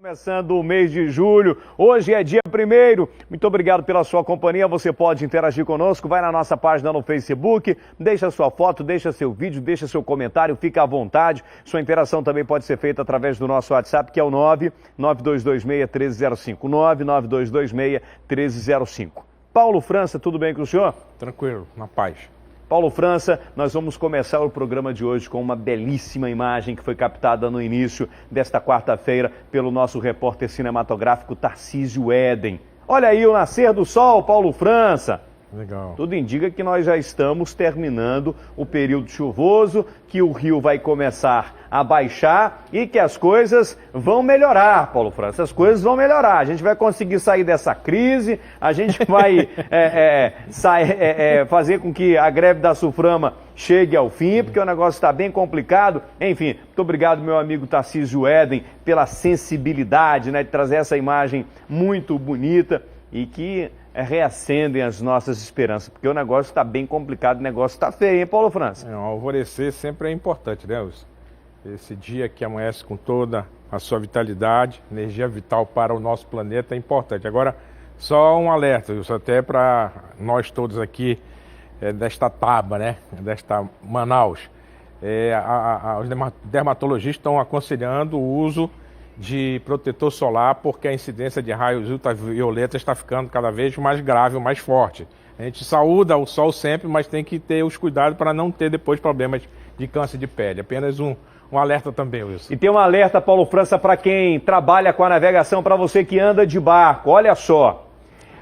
Começando o mês de julho, hoje é dia 1º, muito obrigado pela sua companhia, você pode interagir conosco, vai na nossa página no Facebook, deixa sua foto, deixa seu vídeo, deixa seu comentário, fica à vontade, sua interação também pode ser feita através do nosso WhatsApp, que é o 99226-1305, 99226-1305. Paulo França, tudo bem com o senhor? Tranquilo, na paz. Paulo França, nós vamos começar o programa de hoje com uma belíssima imagem que foi captada no início desta quarta-feira pelo nosso repórter cinematográfico Tarcísio Éden. Olha aí o nascer do sol, Paulo França. Legal. Tudo indica que nós já estamos terminando o período chuvoso, que o rio vai começar a baixar e que as coisas vão melhorar, Paulo França. As coisas vão melhorar. A gente vai conseguir sair dessa crise, a gente vai fazer com que a greve da Suframa chegue ao fim, porque o negócio está bem complicado. Enfim, muito obrigado, meu amigo Tarcísio Éden, pela sensibilidade, né, de trazer essa imagem muito bonita e que reacendem as nossas esperanças, porque o negócio está bem complicado, o negócio está feio, hein, Paulo França? O alvorecer sempre é importante, né, Wilson? Esse dia que amanhece com toda a sua vitalidade, energia vital para o nosso planeta é importante. Agora, só um alerta, Wilson, até para nós todos aqui desta Taba, né, desta Manaus. Os dermatologistas estão aconselhando o uso de protetor solar, porque a incidência de raios ultravioletas está ficando cada vez mais grave, mais forte. A gente saúda o sol sempre, mas tem que ter os cuidados para não ter depois problemas de câncer de pele. Apenas um alerta também, Wilson. E tem um alerta, Paulo França, para quem trabalha com a navegação, para você que anda de barco. Olha só,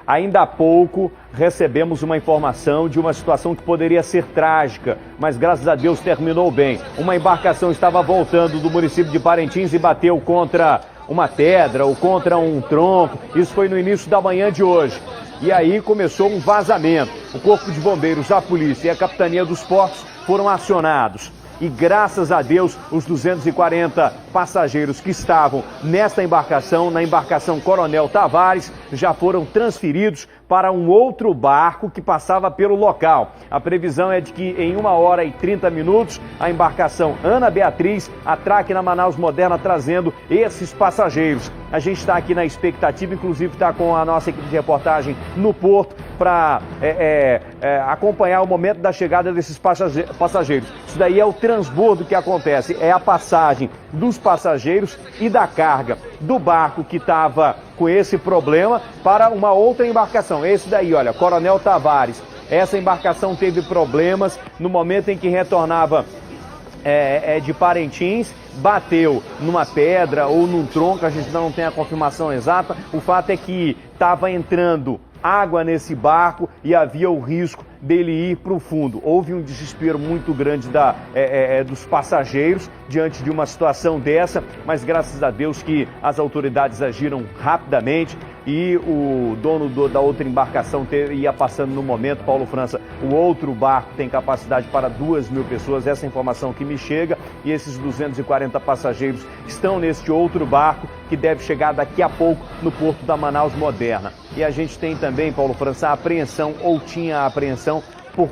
ainda há pouco recebemos uma informação de uma situação que poderia ser trágica, mas graças a Deus terminou bem. Uma embarcação estava voltando do município de Parintins e bateu contra uma pedra ou contra um tronco. Isso foi no início da manhã de hoje. E aí começou um vazamento. O Corpo de Bombeiros, a polícia e a Capitania dos Portos foram acionados. E graças a Deus, os 240 passageiros que estavam nesta embarcação, na embarcação Coronel Tavares, já foram transferidos para um outro barco que passava pelo local. A previsão é de que em 1h30 a embarcação Ana Beatriz atraque na Manaus Moderna trazendo esses passageiros. A gente está aqui na expectativa, inclusive está com a nossa equipe de reportagem no porto para acompanhar o momento da chegada desses passageiros. Isso daí é o transbordo que acontece, é a passagem dos passageiros e da carga do barco que estava com esse problema para uma outra embarcação. Esse daí, olha, Coronel Tavares. Essa embarcação teve problemas no momento em que retornava de Parintins, bateu numa pedra ou num tronco, a gente não tem a confirmação exata. O fato é que estava entrando água nesse barco e havia o risco dele ir para o fundo. Houve um desespero muito grande dos passageiros diante de uma situação dessa, mas graças a Deus que as autoridades agiram rapidamente e o dono da outra embarcação ia passando no momento. Paulo França, o outro barco tem capacidade para 2.000 pessoas, essa informação que me chega, e esses 240 passageiros estão neste outro barco que deve chegar daqui a pouco no porto da Manaus Moderna. E a gente tem também, Paulo França, a apreensão, ou tinha a apreensão, por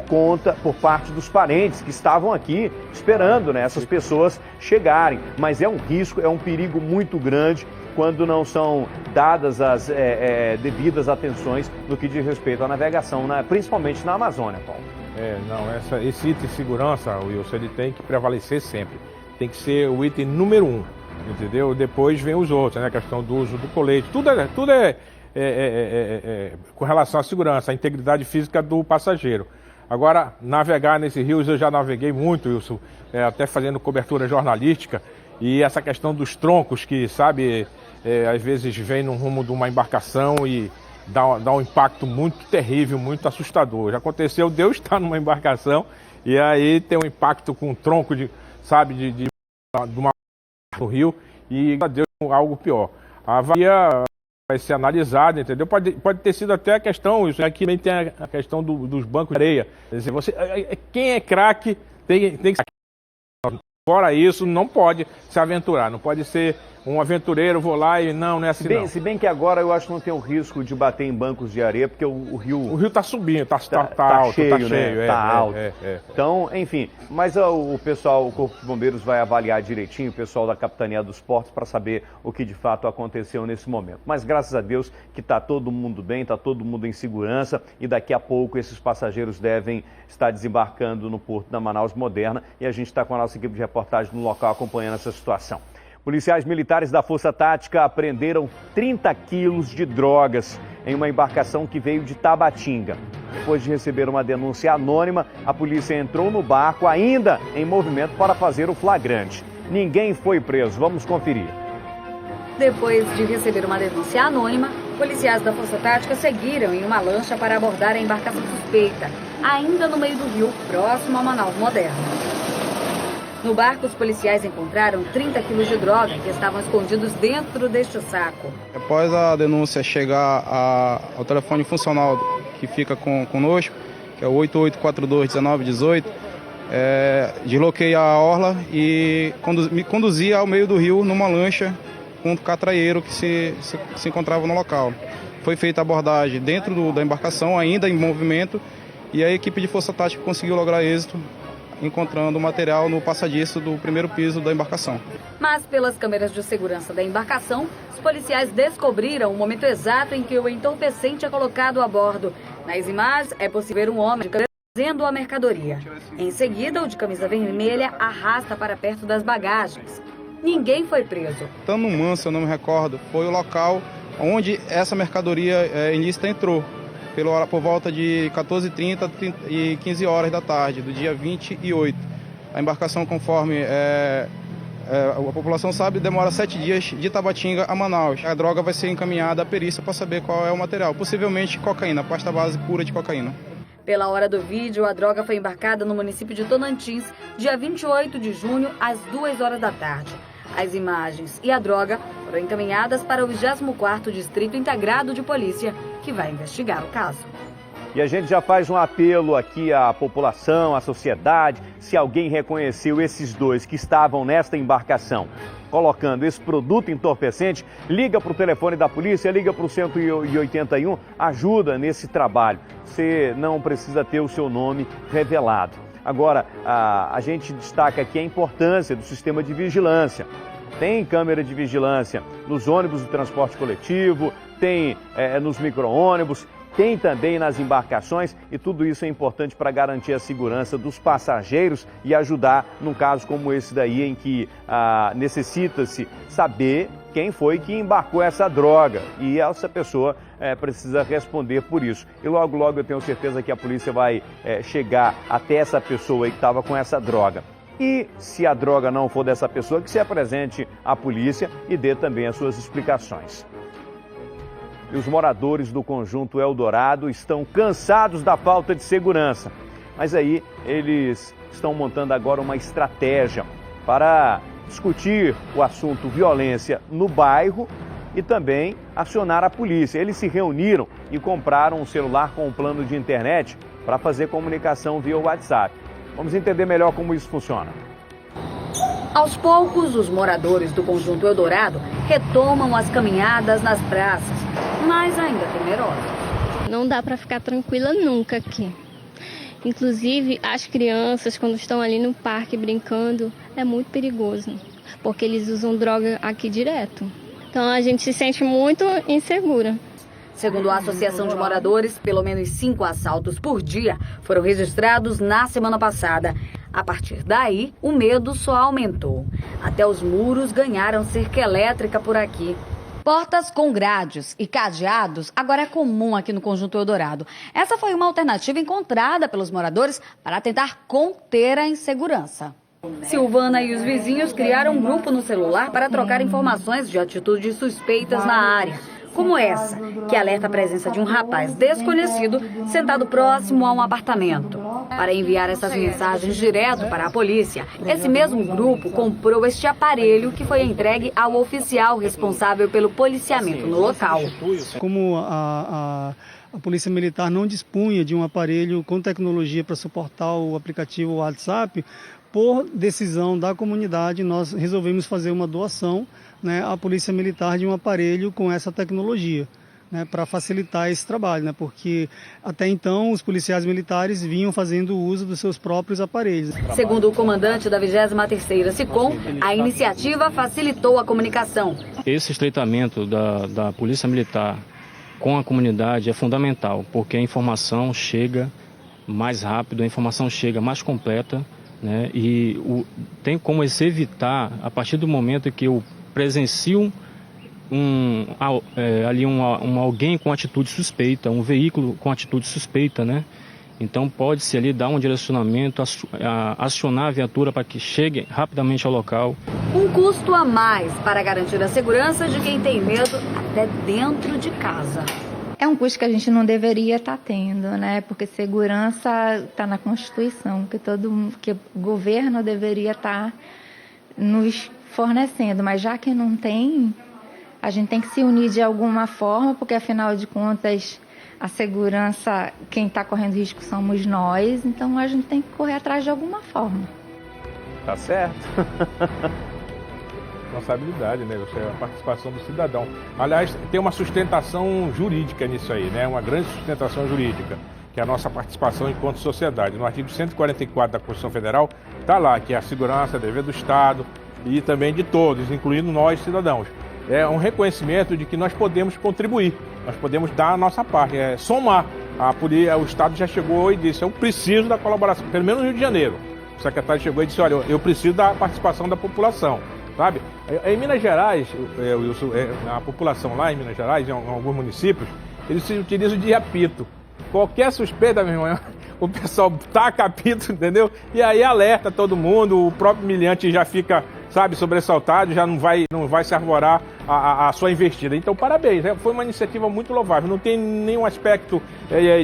parte dos parentes que estavam aqui esperando, né, essas pessoas chegarem. Mas é um risco, é um perigo muito grande quando não são dadas as devidas atenções no que diz respeito à navegação, principalmente na Amazônia, Paulo. Esse item de segurança, Wilson, ele tem que prevalecer sempre. Tem que ser o item número 1, entendeu? Depois vem os outros, né? A questão do uso do colete, tudo é com relação à segurança, à integridade física do passageiro. Agora, navegar nesse rio, eu já naveguei muito, Wilson, até fazendo cobertura jornalística, e essa questão dos troncos que, sabe, às vezes vem no rumo de uma embarcação e dá um impacto muito terrível, muito assustador. Já aconteceu de eu estar numa embarcação e aí tem um impacto com um tronco de uma no rio e deu algo pior. A avaria vai ser analisada, entendeu? Pode ter sido até a questão, isso aqui também tem a questão dos bancos de areia. Quer dizer, quem é craque tem que... Fora isso, não pode se aventurar, não pode ser um aventureiro, vou lá e não é assim não. Se bem que agora eu acho que não tem o risco de bater em bancos de areia, porque o rio... O rio tá subindo, tá alto, cheio, tá né? cheio. Tá alto. É. Então, enfim, mas o pessoal, o Corpo de Bombeiros vai avaliar direitinho, o pessoal da Capitania dos Portos, para saber o que de fato aconteceu nesse momento. Mas graças a Deus que está todo mundo bem, está todo mundo em segurança e daqui a pouco esses passageiros devem estar desembarcando no porto da Manaus Moderna e a gente está com a nossa equipe de reportagem no local acompanhando essa situação. Policiais militares da Força Tática apreenderam 30 quilos de drogas em uma embarcação que veio de Tabatinga. Depois de receber uma denúncia anônima, a polícia entrou no barco ainda em movimento para fazer o flagrante. Ninguém foi preso. Vamos conferir. Depois de receber uma denúncia anônima, policiais da Força Tática seguiram em uma lancha para abordar a embarcação suspeita, ainda no meio do rio, próximo a Manaus Moderna. No barco, os policiais encontraram 30 quilos de droga que estavam escondidos dentro deste saco. Após a denúncia chegar ao telefone funcional que fica conosco, que é o 8842-1918, desloquei a orla e me conduzi ao meio do rio numa lancha com um catraieiro que se encontrava no local. Foi feita a abordagem dentro da embarcação, ainda em movimento, e a equipe de Força Tática conseguiu lograr êxito, encontrando o material no passadiço do primeiro piso da embarcação. Mas pelas câmeras de segurança da embarcação, os policiais descobriram o momento exato em que o entorpecente é colocado a bordo. Nas imagens é possível ver um homem trazendo a mercadoria. Em seguida, o de camisa vermelha arrasta para perto das bagagens. Ninguém foi preso. Tano Manso, eu não me recordo, foi o local onde essa mercadoria ilícita entrou. Por volta de 14h30 e 15 horas da tarde, do dia 28. A embarcação, conforme a população sabe, demora 7 dias de Tabatinga a Manaus. A droga vai ser encaminhada à perícia para saber qual é o material. Possivelmente cocaína, pasta base pura de cocaína. Pela hora do vídeo, a droga foi embarcada no município de Tonantins, dia 28 de junho, às 2 horas da tarde. As imagens e a droga foram encaminhadas para o 24º Distrito Integrado de Polícia, que vai investigar o caso. E a gente já faz um apelo aqui à população, à sociedade, se alguém reconheceu esses dois que estavam nesta embarcação colocando esse produto entorpecente, liga para o telefone da polícia, liga para o 181, ajuda nesse trabalho. Você não precisa ter o seu nome revelado. Agora, a gente destaca aqui a importância do sistema de vigilância. Tem câmera de vigilância nos ônibus do transporte coletivo, tem nos micro-ônibus, tem também nas embarcações e tudo isso é importante para garantir a segurança dos passageiros e ajudar num caso como esse daí em que necessita-se saber quem foi que embarcou essa droga e essa pessoa precisa responder por isso. E logo, logo eu tenho certeza que a polícia vai chegar até essa pessoa aí que estava com essa droga. E se a droga não for dessa pessoa, que se apresente à polícia e dê também as suas explicações. E os moradores do conjunto Eldorado estão cansados da falta de segurança. Mas aí eles estão montando agora uma estratégia para discutir o assunto violência no bairro e também acionar a polícia. Eles se reuniram e compraram um celular com um plano de internet para fazer comunicação via WhatsApp. Vamos entender melhor como isso funciona. Aos poucos, os moradores do conjunto Eldorado retomam as caminhadas nas praças, mas ainda temerosos. Não dá para ficar tranquila nunca aqui. Inclusive, as crianças, quando estão ali no parque brincando, é muito perigoso, porque eles usam droga aqui direto. Então, a gente se sente muito insegura. Segundo a Associação de Moradores, pelo menos 5 assaltos por dia foram registrados na semana passada. A partir daí, o medo só aumentou. Até os muros ganharam cerca elétrica por aqui. Portas com grades e cadeados agora é comum aqui no Conjunto Eldorado. Essa foi uma alternativa encontrada pelos moradores para tentar conter a insegurança. Silvana e os vizinhos criaram um grupo no celular para trocar informações de atitudes suspeitas na área, como essa, que alerta a presença de um rapaz desconhecido sentado próximo a um apartamento. Para enviar essas mensagens direto para a polícia, esse mesmo grupo comprou este aparelho que foi entregue ao oficial responsável pelo policiamento no local. Como a Polícia Militar não dispunha de um aparelho com tecnologia para suportar o aplicativo WhatsApp, por decisão da comunidade, nós resolvemos fazer uma doação, né, à Polícia Militar de um aparelho com essa tecnologia, né, para facilitar esse trabalho, né, porque até então os policiais militares vinham fazendo uso dos seus próprios aparelhos. Segundo o comandante da 23ª SICOM, a iniciativa facilitou a comunicação. Esse estreitamento da Polícia Militar com a comunidade é fundamental, porque a informação chega mais rápido, a informação chega mais completa, né? E tem como se evitar, a partir do momento que eu presencio alguém com atitude suspeita, um veículo com atitude suspeita, né? Então pode-se ali dar um direcionamento, acionar a viatura para que chegue rapidamente ao local. Um custo a mais para garantir a segurança de quem tem medo até dentro de casa. É um custo que a gente não deveria estar tendo, né? Porque segurança está na Constituição, que o governo deveria estar nos fornecendo. Mas já que não tem, a gente tem que se unir de alguma forma, porque afinal de contas a segurança, quem está correndo risco somos nós, então a gente tem que correr atrás de alguma forma. Tá certo. Responsabilidade, né? A participação do cidadão. Aliás, tem uma sustentação jurídica nisso aí, né? Uma grande sustentação jurídica, que é a nossa participação enquanto sociedade. No artigo 144 da Constituição Federal, está lá que a segurança é dever do Estado e também de todos, incluindo nós, cidadãos. É um reconhecimento de que nós podemos contribuir, nós podemos dar a nossa parte, somar. O Estado já chegou e disse, eu preciso da colaboração, pelo menos no Rio de Janeiro. O secretário chegou e disse, olha, eu preciso da participação da população. Sabe? Em Minas Gerais, a população lá em Minas Gerais, em alguns municípios, eles se utilizam de apito. Qualquer suspeita, meu irmão, o pessoal taca apito, entendeu? E aí alerta todo mundo, o próprio milhante já fica, sabe, sobressaltado, já não vai se arvorar a sua investida. Então, parabéns, foi uma iniciativa muito louvável, não tem nenhum aspecto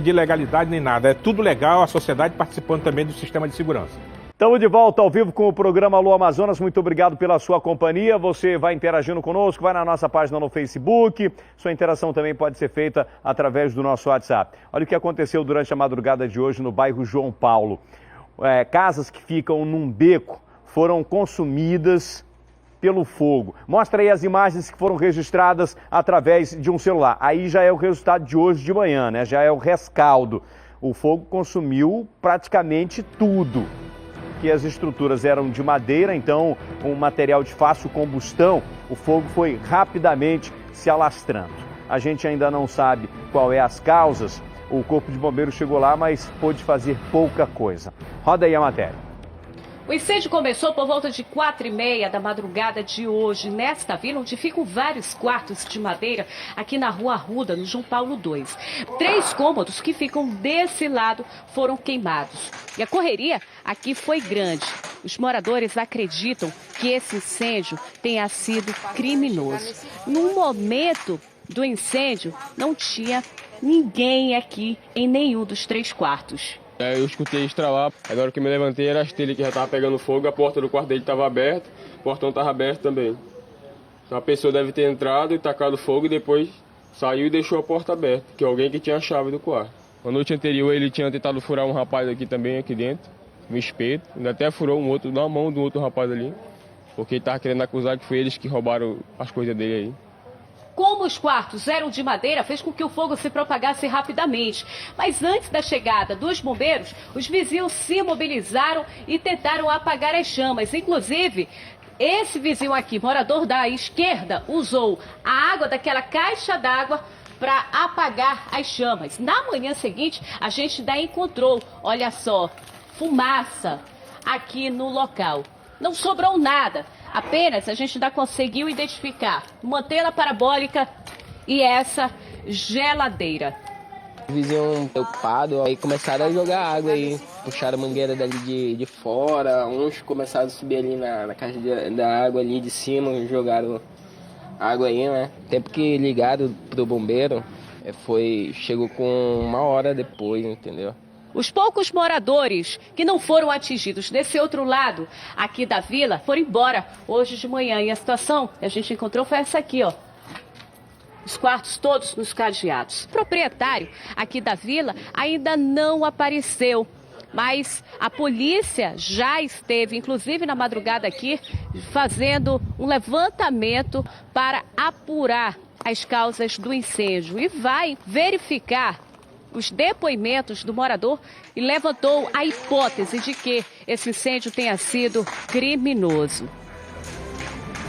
de legalidade nem nada, é tudo legal, a sociedade participando também do sistema de segurança. Estamos de volta ao vivo com o programa Alô Amazonas. Muito obrigado pela sua companhia. Você vai interagindo conosco, vai na nossa página no Facebook. Sua interação também pode ser feita através do nosso WhatsApp. Olha o que aconteceu durante a madrugada de hoje no bairro João Paulo. Casas que ficam num beco foram consumidas pelo fogo. Mostra aí as imagens que foram registradas através de um celular. Aí já é o resultado de hoje de manhã, né? Já é o rescaldo. O fogo consumiu praticamente tudo. Que as estruturas eram de madeira, então um material de fácil combustão, o fogo foi rapidamente se alastrando. A gente ainda não sabe qual é as causas, o Corpo de Bombeiros chegou lá, mas pôde fazer pouca coisa. Roda aí a matéria. O incêndio começou por volta de 4h30 da madrugada de hoje, nesta vila onde ficam vários quartos de madeira, aqui na Rua Arruda, no João Paulo 2. 3 cômodos que ficam desse lado foram queimados. E a correria aqui foi grande. Os moradores acreditam que esse incêndio tenha sido criminoso. No momento do incêndio, não tinha ninguém aqui em nenhum dos 3 quartos. Eu escutei estralar, agora que me levantei era as telhas que já estavam pegando fogo, a porta do quarto dele estava aberta, o portão estava aberto também. Então a pessoa deve ter entrado e tacado fogo e depois saiu e deixou a porta aberta, que é alguém que tinha a chave do quarto. Na noite anterior ele tinha tentado furar um rapaz aqui também, aqui dentro, um espeto, ainda até furou um outro na mão do outro rapaz ali, porque ele estava querendo acusar que foi eles que roubaram as coisas dele aí. Como os quartos eram de madeira, fez com que o fogo se propagasse rapidamente. Mas antes da chegada dos bombeiros, os vizinhos se mobilizaram e tentaram apagar as chamas. Inclusive, esse vizinho aqui, morador da esquerda, usou a água daquela caixa d'água para apagar as chamas. Na manhã seguinte, a gente ainda encontrou, olha só, fumaça aqui no local. Não sobrou nada, apenas a gente ainda conseguiu identificar uma antena parabólica e essa geladeira. O vizinho preocupado, aí começaram a jogar água aí, puxaram a mangueira dali de fora, uns começaram a subir ali na caixa da água ali de cima, jogaram água aí, né? Tempo que ligaram pro bombeiro, chegou com 1 hora depois, entendeu? Os poucos moradores que não foram atingidos desse outro lado aqui da vila foram embora hoje de manhã. E a situação que a gente encontrou foi essa aqui, ó. Os quartos todos nos cadeados. O proprietário aqui da vila ainda não apareceu. mas a polícia já esteve, inclusive na madrugada aqui, fazendo um levantamento para apurar as causas do incêndio e vai verificar os depoimentos do morador e levantou a hipótese de que esse incêndio tenha sido criminoso.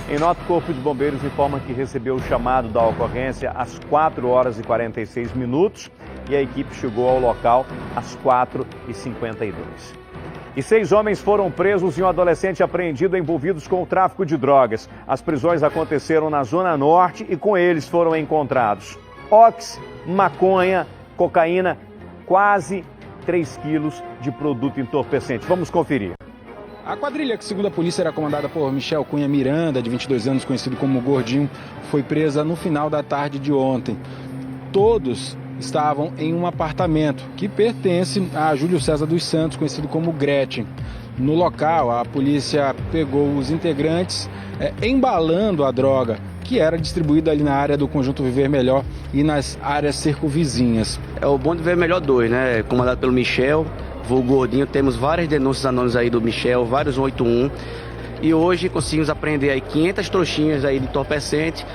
Em nota, o Corpo de Bombeiros informa que recebeu o chamado da ocorrência às 4h46 e a equipe chegou ao local às 4h52. E 6 homens foram presos e um adolescente apreendido envolvidos com o tráfico de drogas. As prisões aconteceram na Zona Norte e com eles foram encontrados ox, maconha, cocaína, quase 3 quilos de produto entorpecente. Vamos conferir. A quadrilha, que segundo a polícia era comandada por Michel Cunha Miranda, de 22 anos, conhecido como Gordinho, foi presa no final da tarde de ontem. Todos estavam em um apartamento que pertence a Júlio César dos Santos, conhecido como Gretchen. No local, a polícia pegou os integrantes embalando a droga, que era distribuída ali na área do Conjunto Viver Melhor e nas áreas circunvizinhas. É o Bonde Viver Melhor 2, né? Comandado pelo Michel, vulgo Gordinho. Temos várias denúncias anônimas aí do Michel, vários 181. E hoje conseguimos apreender aí 500 trouxinhas aí de entorpecente,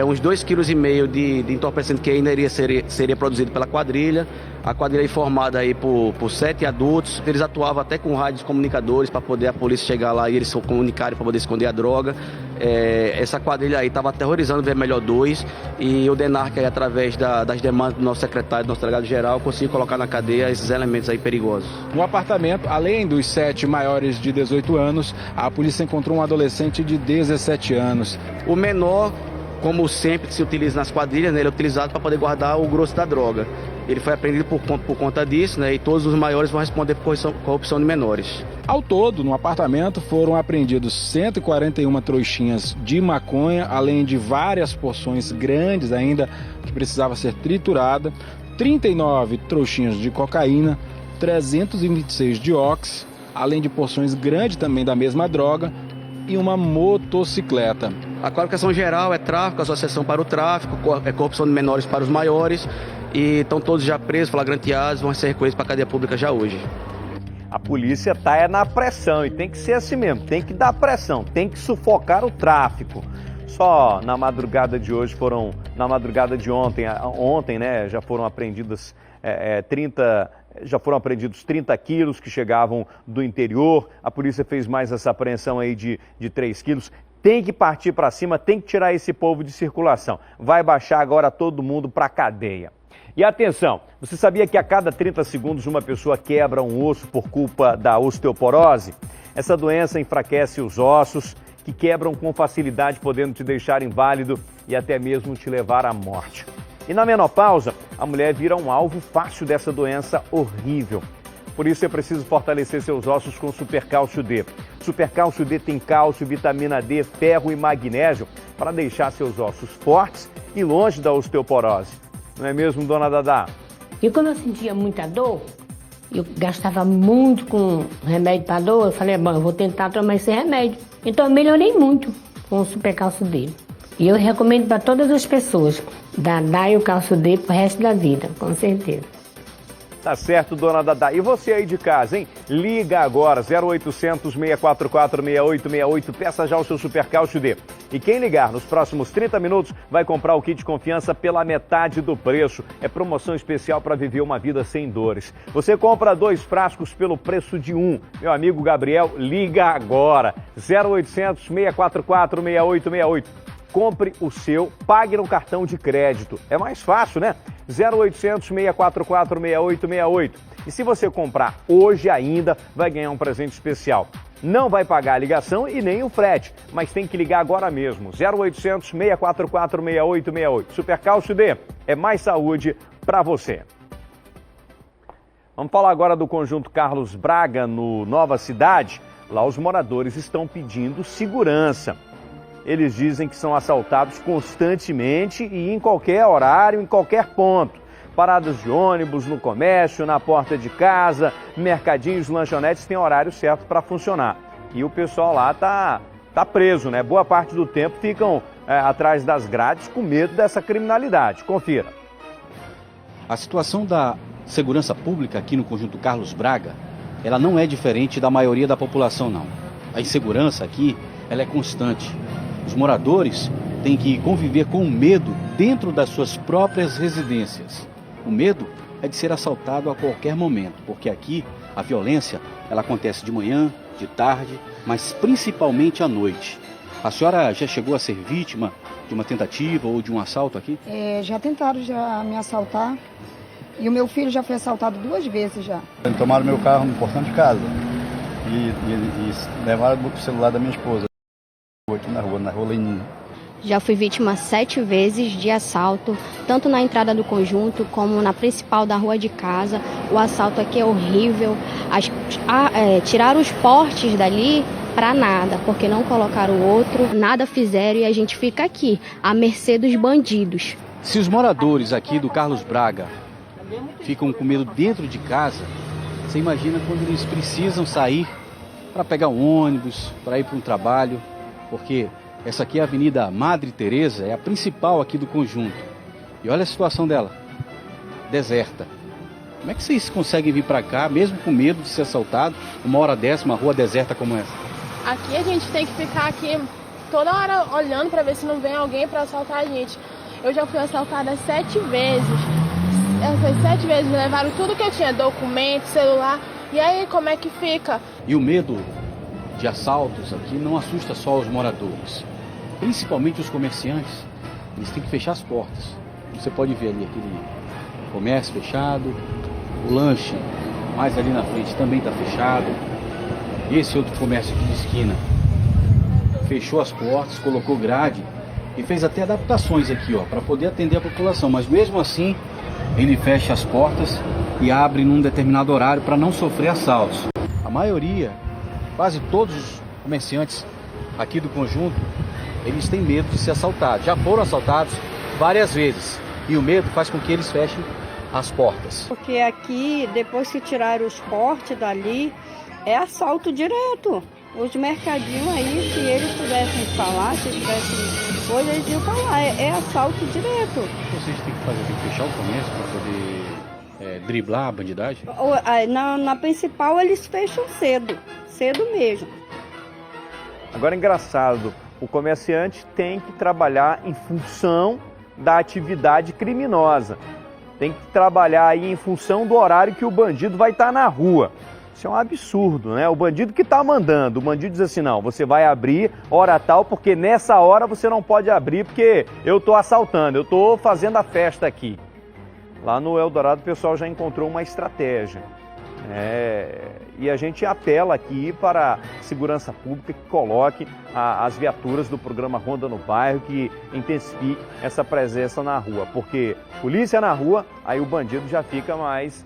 uns 2,5 kg de entorpecente que ainda seria produzido pela quadrilha. A quadrilha é formada aí por 7 adultos. Eles atuavam até com rádios comunicadores para poder a polícia chegar lá e eles se comunicarem para poder esconder a droga. Essa quadrilha aí estava aterrorizando o Vermelhor 2 e o DENARC aí, através das demandas do nosso secretário, do nosso delegado-geral, conseguiu colocar na cadeia esses elementos aí perigosos. No apartamento, além dos 7 maiores de 18 anos, a polícia encontrou um adolescente de 17 anos. O menor, como sempre se utiliza nas quadrilhas, né, ele é utilizado para poder guardar o grosso da droga. Ele foi apreendido por conta disso, né, e todos os maiores vão responder por corrupção de menores. Ao todo, no apartamento foram apreendidos 141 trouxinhas de maconha, além de várias porções grandes ainda que precisava ser triturada, 39 trouxinhas de cocaína, 326 de ox, além de porções grandes também da mesma droga, e uma motocicleta. A qualificação geral é tráfico, associação para o tráfico, corrupção de menores para os maiores, e estão todos já presos, flagranteados, vão ser recolhidos para a cadeia pública já hoje. A polícia está na pressão e tem que ser assim mesmo, tem que dar pressão, tem que sufocar o tráfico. Só na madrugada de hoje na madrugada de ontem, né, já foram apreendidos 30 quilos que chegavam do interior. A polícia fez mais essa apreensão aí de 3 quilos. Tem que partir para cima, tem que tirar esse povo de circulação. Vai baixar agora todo mundo para a cadeia. E atenção, você sabia que a cada 30 segundos uma pessoa quebra um osso por culpa da osteoporose? Essa doença enfraquece os ossos, que quebram com facilidade, podendo te deixar inválido e até mesmo te levar à morte. E na menopausa, a mulher vira um alvo fácil dessa doença horrível. Por isso é preciso fortalecer seus ossos com Super Cálcio D. Super Cálcio D tem cálcio, vitamina D, ferro e magnésio para deixar seus ossos fortes e longe da osteoporose. Não é mesmo, dona Dadá? E como eu sentia muita dor, eu gastava muito com remédio para dor, eu falei, bom, eu vou tentar tomar esse remédio. Então eu melhorei muito com o Super Cálcio D. E eu recomendo para todas as pessoas, Dadá e o Cálcio D pro resto da vida, com certeza. Tá certo, dona Dadá. E você aí de casa, hein? Liga agora, 0800 644 6868, peça já o seu Super Cálcio D. E quem ligar nos próximos 30 minutos vai comprar o kit confiança pela metade do preço. É promoção especial para viver uma vida sem dores. Você compra 2 frascos pelo preço de 1. Meu amigo Gabriel, liga agora, 0800 644 6868. Compre o seu, pague no cartão de crédito. É mais fácil, né? 0800 644 6868. E se você comprar hoje ainda, vai ganhar um presente especial. Não vai pagar a ligação e nem o frete, mas tem que ligar agora mesmo. 0800 644 6868. Super Cálcio D é mais saúde para você. Vamos falar agora do Conjunto Carlos Braga, no Nova Cidade. Lá os moradores estão pedindo segurança. Eles dizem que são assaltados constantemente e em qualquer horário, em qualquer ponto. Paradas de ônibus, no comércio, na porta de casa, mercadinhos, lanchonetes têm horário certo para funcionar. E o pessoal lá tá preso, né? Boa parte do tempo ficam atrás das grades com medo dessa criminalidade. Confira. A situação da segurança pública aqui no Conjunto Carlos Braga ela não é diferente da maioria da população, não. A insegurança aqui, ela é constante. Os moradores têm que conviver com o medo dentro das suas próprias residências. O medo é de ser assaltado a qualquer momento, porque aqui a violência, ela acontece de manhã, de tarde, mas principalmente à noite. A senhora já chegou a ser vítima de uma tentativa ou de um assalto aqui? Já tentaram me assaltar e o meu filho já foi assaltado 2 vezes já. Tomaram meu carro no portão de casa e levaram o celular da minha esposa aqui na rua Lenin. Já fui vítima 7 vezes de assalto, tanto na entrada do conjunto como na principal da rua de casa. O assalto aqui é horrível. Tiraram os portes dali para nada, porque não colocaram o outro, nada fizeram e a gente fica aqui, à mercê dos bandidos. Se os moradores aqui do Carlos Braga ficam com medo dentro de casa, você imagina quando eles precisam sair para pegar um ônibus, para ir para um trabalho, porque essa aqui é a Avenida Madre Teresa, é a principal aqui do conjunto. E olha a situação dela, deserta. Como é que vocês conseguem vir para cá, mesmo com medo de ser assaltado, uma hora dessa, uma rua deserta como essa? Aqui a gente tem que ficar aqui toda hora olhando para ver se não vem alguém para assaltar a gente. Eu já fui assaltada 7 vezes. Essas 7 vezes levaram tudo que eu tinha, documento, celular. E aí, como é que fica? E o medo de assaltos aqui não assusta só os moradores, principalmente os comerciantes. Eles têm que fechar as portas. Você pode ver ali aquele comércio fechado, o lanche mais ali na frente também está fechado. E esse outro comércio aqui de esquina fechou as portas, colocou grade e fez até adaptações aqui, ó, para poder atender a população. Mas mesmo assim, ele fecha as portas e abre num determinado horário para não sofrer assaltos. A maioria, quase todos os comerciantes aqui do conjunto, eles têm medo de ser assaltados. Já foram assaltados várias vezes e o medo faz com que eles fechem as portas. Porque aqui, depois que tiraram os portes dali, é assalto direto. Os mercadinhos aí, se eles pudessem falar, se tivessem coisa, eles iam falar. É assalto direto. O que vocês têm que fazer? Tem que fechar o comércio para poder driblar a bandidagem? Na principal, eles fecham cedo mesmo. Agora, engraçado, o comerciante tem que trabalhar em função da atividade criminosa. Tem que trabalhar aí em função do horário que o bandido vai estar na rua. Isso é um absurdo, né? O bandido que está mandando, o bandido diz assim, não, você vai abrir hora tal, porque nessa hora você não pode abrir, porque eu estou assaltando, eu estou fazendo a festa aqui. Lá no Eldorado o pessoal já encontrou uma estratégia. E a gente apela aqui para a segurança pública que coloque as viaturas do programa Ronda no Bairro, que intensifique essa presença na rua, porque polícia na rua, aí o bandido já fica mais...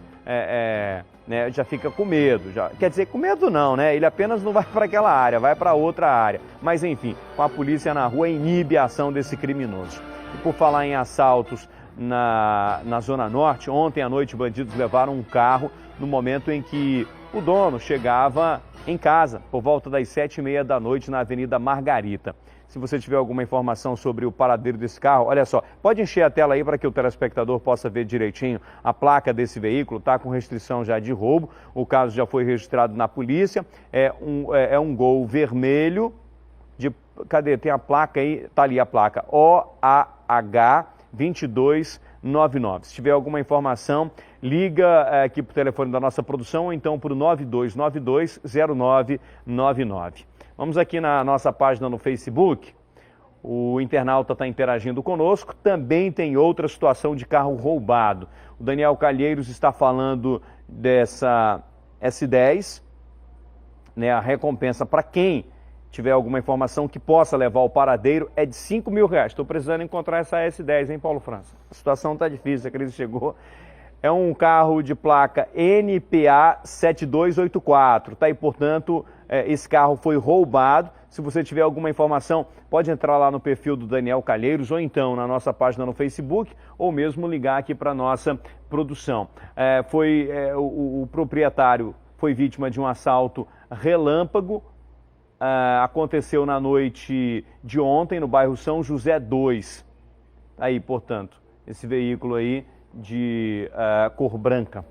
já fica com medo, quer dizer, com medo não, né? Ele apenas não vai para aquela área, vai para outra área. Mas enfim, com a polícia na rua inibe a ação desse criminoso. E por falar em assaltos na Zona Norte, ontem à noite bandidos levaram um carro no momento em que o dono chegava em casa, por volta das 7h30 da noite na Avenida Margarita. Se você tiver alguma informação sobre o paradeiro desse carro, olha só, pode encher a tela aí para que o telespectador possa ver direitinho a placa desse veículo, tá com restrição já de roubo, o caso já foi registrado na polícia, é um Gol vermelho, cadê, tem a placa aí, tá ali a placa, OAH 2299. Se tiver alguma informação, liga aqui para o telefone da nossa produção ou então para o 92920999. Vamos aqui na nossa página no Facebook, o internauta está interagindo conosco, também tem outra situação de carro roubado. O Daniel Calheiros está falando dessa S10, né, a recompensa para quem tiver alguma informação que possa levar ao paradeiro é de R$5.000. Estou precisando encontrar essa S10, hein, Paulo França? A situação está difícil, a crise chegou. É um carro de placa NPA 7284, tá? E, portanto, esse carro foi roubado. Se você tiver alguma informação, pode entrar lá no perfil do Daniel Calheiros ou então na nossa página no Facebook ou mesmo ligar aqui para a nossa produção. O proprietário foi vítima de um assalto relâmpago. Aconteceu na noite de ontem no bairro São José 2. Aí, portanto, esse veículo aí de cor branca.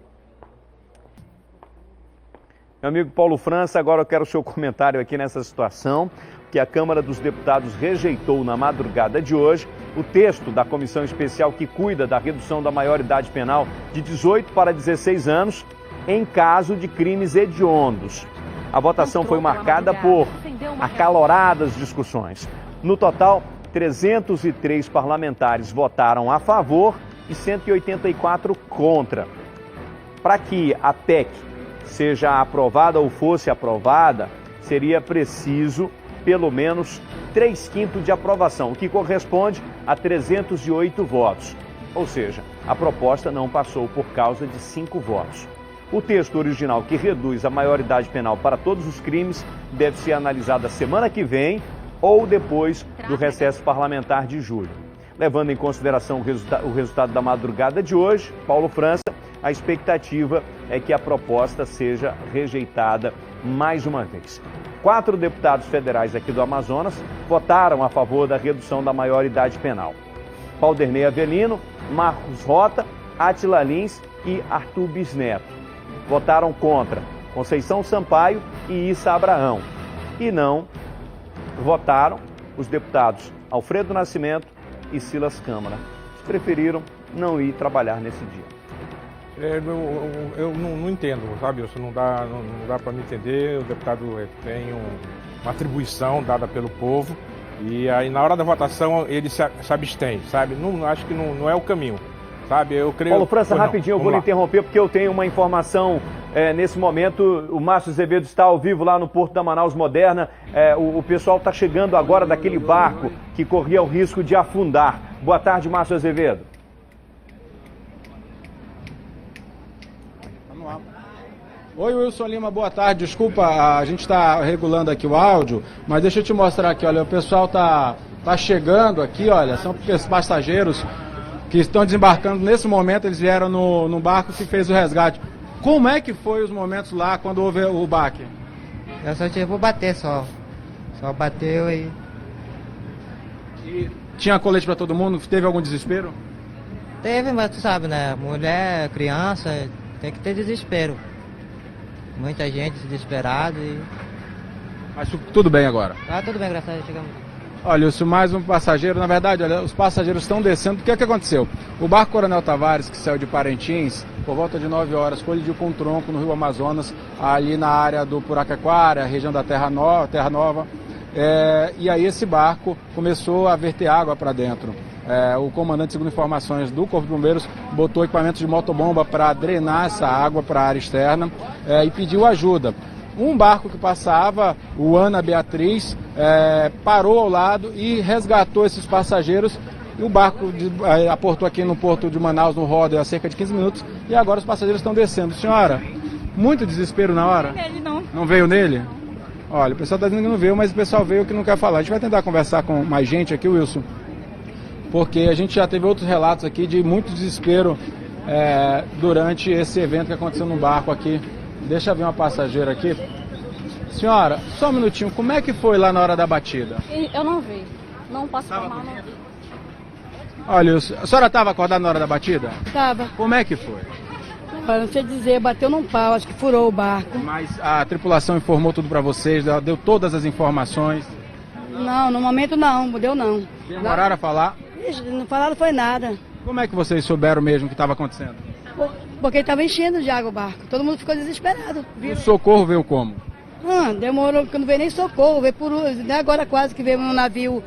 Meu amigo Paulo França, agora eu quero o seu comentário aqui nessa situação, que a Câmara dos Deputados rejeitou na madrugada de hoje o texto da comissão especial que cuida da redução da maioridade penal de 18 para 16 anos em caso de crimes hediondos. A votação foi marcada por acaloradas discussões. No total, 303 parlamentares votaram a favor e 184 contra. Para que a PEC seja aprovada ou fosse aprovada, seria preciso pelo menos 3/5 de aprovação, o que corresponde a 308 votos. Ou seja, a proposta não passou por causa de 5 votos. O texto original, que reduz a maioridade penal para todos os crimes, deve ser analisado a semana que vem ou depois do recesso parlamentar de julho. Levando em consideração o resultado da madrugada de hoje, Paulo França, a expectativa é que a proposta seja rejeitada mais uma vez. 4 deputados federais aqui do Amazonas votaram a favor da redução da maioridade penal. Valderney Avelino, Marcos Rota, Átila Lins e Arthur Bisneto. Votaram contra Conceição Sampaio e Issa Abraão. E não votaram os deputados Alfredo Nascimento e Silas Câmara. Preferiram não ir trabalhar nesse dia. Eu não entendo, sabe? Isso não dá para me entender. O deputado tem uma atribuição dada pelo povo e aí na hora da votação ele se abstém, sabe? Não, acho que não é o caminho, sabe? Eu creio. Paulo França, rapidinho, eu vou lhe interromper porque eu tenho uma informação nesse momento. O Márcio Azevedo está ao vivo lá no Porto da Manaus Moderna. O pessoal está chegando agora daquele barco que corria o risco de afundar. Boa tarde, Márcio Azevedo. Oi, Wilson Lima, boa tarde. Desculpa, a gente está regulando aqui o áudio, mas deixa eu te mostrar aqui, olha, o pessoal tá chegando aqui, olha, são passageiros que estão desembarcando nesse momento, eles vieram no barco que fez o resgate. Como é que foi os momentos lá quando houve o baque? Eu só tive que bater só bateu e tinha colete para todo mundo? Teve algum desespero? Teve, mas tu sabe, né, mulher, criança, tem que ter desespero. Muita gente desesperada e... Mas tudo bem agora? Ah, tudo bem, graças a Deus, chegamos. Olha, isso mais um passageiro, na verdade, olha, os passageiros estão descendo. O que é que aconteceu? O barco Coronel Tavares, que saiu de Parintins, por volta de 9 horas, colidiu com um tronco no Rio Amazonas, ali na área do Puraquequara, região da Terra Nova. E aí esse barco começou a verter água para dentro. O comandante, segundo informações do Corpo de Bombeiros, botou equipamentos de motobomba para drenar essa água para a área externa e pediu ajuda. Um barco que passava, o Ana Beatriz, parou ao lado e resgatou esses passageiros. E o barco aportou aqui no Porto de Manaus, no Roder, há cerca de 15 minutos, e agora os passageiros estão descendo. Senhora, muito desespero na hora? Ele não. Não veio nele? Olha, o pessoal está dizendo que não veio, mas o pessoal veio que não quer falar. A gente vai tentar conversar com mais gente aqui, Wilson, porque a gente já teve outros relatos aqui de muito desespero durante esse evento que aconteceu no barco aqui. Deixa eu ver uma passageira aqui. Senhora, só um minutinho, como é que foi lá na hora da batida? Eu não vi, não posso falar, não vi. Olha, a senhora estava acordada na hora da batida? Tava. Como é que foi? Eu não sei dizer, bateu num pau, acho que furou o barco. Mas a tripulação informou tudo para vocês, deu todas as informações? Não, no momento não deu não. Demoraram a falar? Não falaram foi nada. Como é que vocês souberam mesmo o que estava acontecendo? Porque estava enchendo de água o barco, todo mundo ficou desesperado. O socorro veio como? Demorou, porque não veio nem socorro, veio por agora quase que veio no navio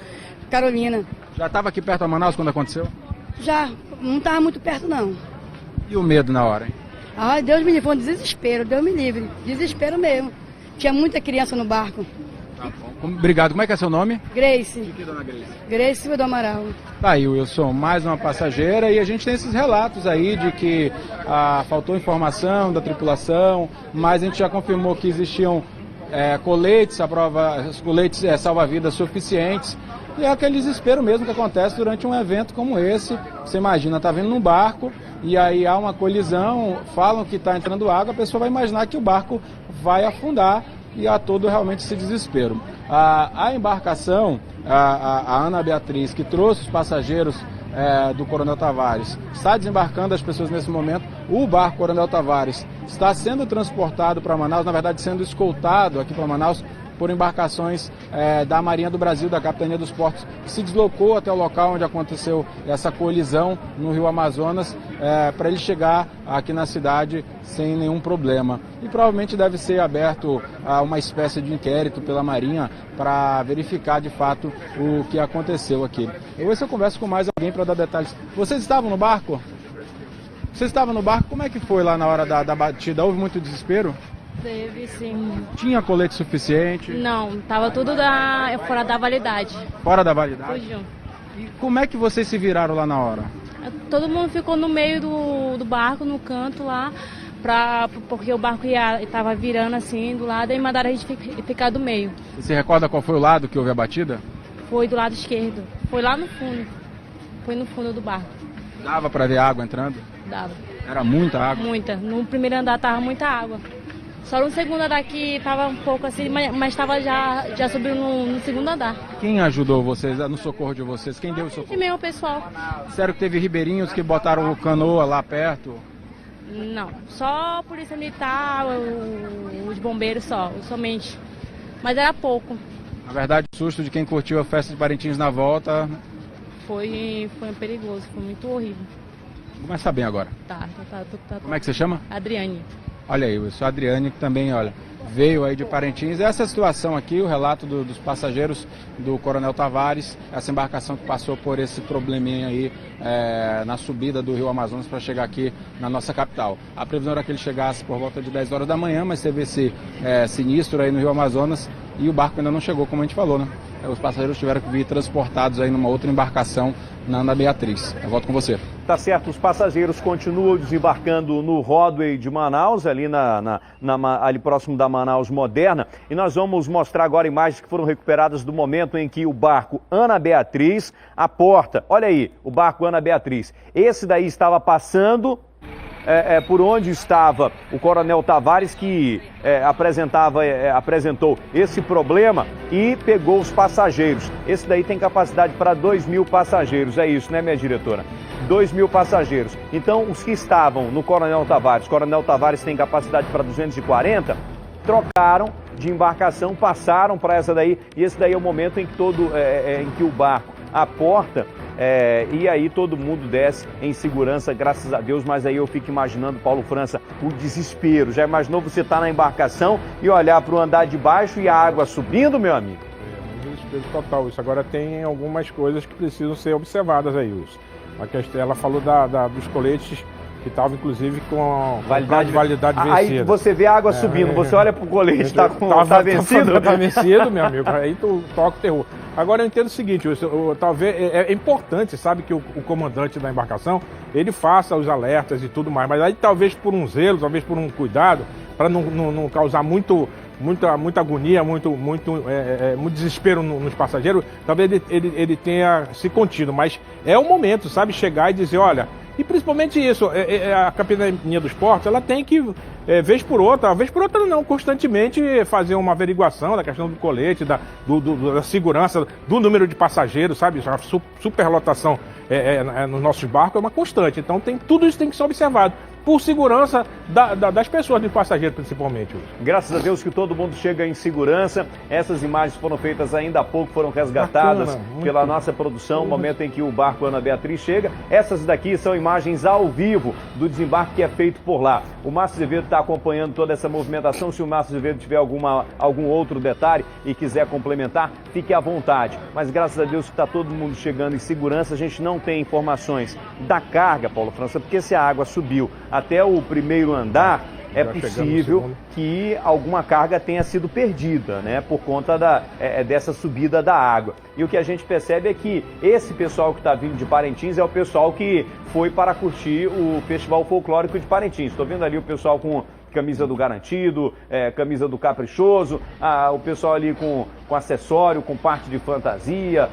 Carolina. Já estava aqui perto da Manaus quando aconteceu? Já, não estava muito perto não. E o medo na hora, hein? Ai, Deus me livre, foi um desespero, Deus me livre, desespero mesmo. Tinha muita criança no barco. Tá bom. Obrigado, como é que é seu nome? Grace. E que dona Grace? Grace Silva do Amaral. Tá aí, Wilson, mais uma passageira e a gente tem esses relatos aí de que faltou informação da tripulação, mas a gente já confirmou que existiam coletes, coletes salva-vidas suficientes. E é aquele desespero mesmo que acontece durante um evento como esse. Você imagina, tá vindo num barco e aí há uma colisão, falam que está entrando água, a pessoa vai imaginar que o barco vai afundar e há todo realmente esse desespero. A embarcação, a Ana Beatriz, que trouxe os passageiros do Coronel Tavares, está desembarcando as pessoas nesse momento. O barco Coronel Tavares está sendo transportado para Manaus, na verdade sendo escoltado aqui para Manaus por embarcações da Marinha do Brasil, da Capitania dos Portos, que se deslocou até o local onde aconteceu essa colisão no Rio Amazonas, para ele chegar aqui na cidade sem nenhum problema. E provavelmente deve ser aberto uma espécie de inquérito pela Marinha para verificar de fato o que aconteceu aqui. Eu vou ver se eu converso com mais alguém para dar detalhes. Vocês estavam no barco? Vocês estavam no barco? Como é que foi lá na hora da batida? Houve muito desespero? Teve, sim. Tinha colete suficiente? Não, tava tudo fora da validade. Fora da validade? Fugiu. E como é que vocês se viraram lá na hora? Todo mundo ficou no meio do barco, no canto lá, porque o barco estava virando assim do lado e mandaram a gente ficar do meio. Você recorda qual foi o lado que houve a batida? Foi do lado esquerdo. Foi lá no fundo. Foi no fundo do barco. Dava para ver água entrando? Dava. Era muita água? Muita. No primeiro andar tava muita água. Só no segundo andar que tava um pouco assim, mas tava já subiu no segundo andar. Quem ajudou vocês no socorro de vocês? Quem deu o socorro? E mesmo o pessoal. Sério que teve ribeirinhos que botaram o canoa lá perto? Não, só a polícia militar, os bombeiros somente. Mas era pouco. Na verdade, o susto de quem curtiu a festa de Parintins na volta... Foi perigoso, foi muito horrível. Mas tá bem agora? Tá. Como é que você chama? Adriane. Olha aí, eu sou a Adriane, que também, olha, veio aí de Parintins. Essa situação aqui, o relato dos passageiros do Coronel Tavares, essa embarcação que passou por esse probleminha aí na subida do Rio Amazonas para chegar aqui na nossa capital. A previsão era que ele chegasse por volta de 10 horas da manhã, mas teve esse sinistro aí no Rio Amazonas e o barco ainda não chegou, como a gente falou, né? Os passageiros tiveram que vir transportados aí numa outra embarcação na Ana Beatriz. Eu volto com você. Tá certo, os passageiros continuam desembarcando no Roadway de Manaus, ali, ali próximo da Manaus Moderna. E nós vamos mostrar agora imagens que foram recuperadas do momento em que o barco Ana Beatriz, a porta, olha aí, o barco Ana Beatriz. Esse daí estava passando... por onde estava o Coronel Tavares, que apresentou esse problema e pegou os passageiros. Esse daí tem capacidade para 2.000 passageiros, é isso, né, minha diretora? 2.000 passageiros. Então, os que estavam no Coronel Tavares tem capacidade para 240, trocaram de embarcação, passaram para essa daí, e esse daí é o momento em que em que o barco, a porta, e aí todo mundo desce em segurança, graças a Deus, mas aí eu fico imaginando, Paulo França, o desespero. Já imaginou você estar na embarcação e olhar para o andar de baixo e a água subindo, meu amigo? É um desespero total. Isso agora tem algumas coisas que precisam ser observadas aí, Wilson. Ela falou dos coletes que estavam, inclusive, com validade vencida. Aí você vê a água subindo, você olha pro colete, está vencido? Está vencido, meu amigo, aí tu toca o terror. Agora eu entendo o seguinte, talvez é importante, sabe, que o comandante da embarcação, ele faça os alertas e tudo mais, mas aí talvez por um zelo, talvez por um cuidado, para não causar muita agonia, muito desespero nos passageiros, talvez ele tenha se contido, mas é o momento, sabe, chegar e dizer, olha... E principalmente isso, a Capitania dos Portos, ela tem que, vez por outra não, constantemente fazer uma averiguação da questão do colete, da segurança, do número de passageiros, sabe? A superlotação nos nossos barcos é uma constante, então tudo isso tem que ser observado. Por segurança das pessoas, dos passageiros principalmente. Graças a Deus que todo mundo chega em segurança. Essas imagens foram feitas ainda há pouco, foram resgatadas pela nossa produção, no momento em que o barco Ana Beatriz chega. Essas daqui são imagens ao vivo do desembarque que é feito por lá. O Márcio Azevedo está acompanhando toda essa movimentação. Se o Márcio Azevedo tiver algum outro detalhe e quiser complementar, fique à vontade. Mas graças a Deus que está todo mundo chegando em segurança. A gente não tem informações da carga, Paulo França, porque se a água subiu até o primeiro andar, é possível que alguma carga tenha sido perdida, né, por conta dessa subida da água. E o que a gente percebe é que esse pessoal que está vindo de Parintins é o pessoal que foi para curtir o Festival Folclórico de Parintins. Estou vendo ali o pessoal com camisa do Garantido, camisa do Caprichoso, o pessoal ali com acessório, com parte de fantasia,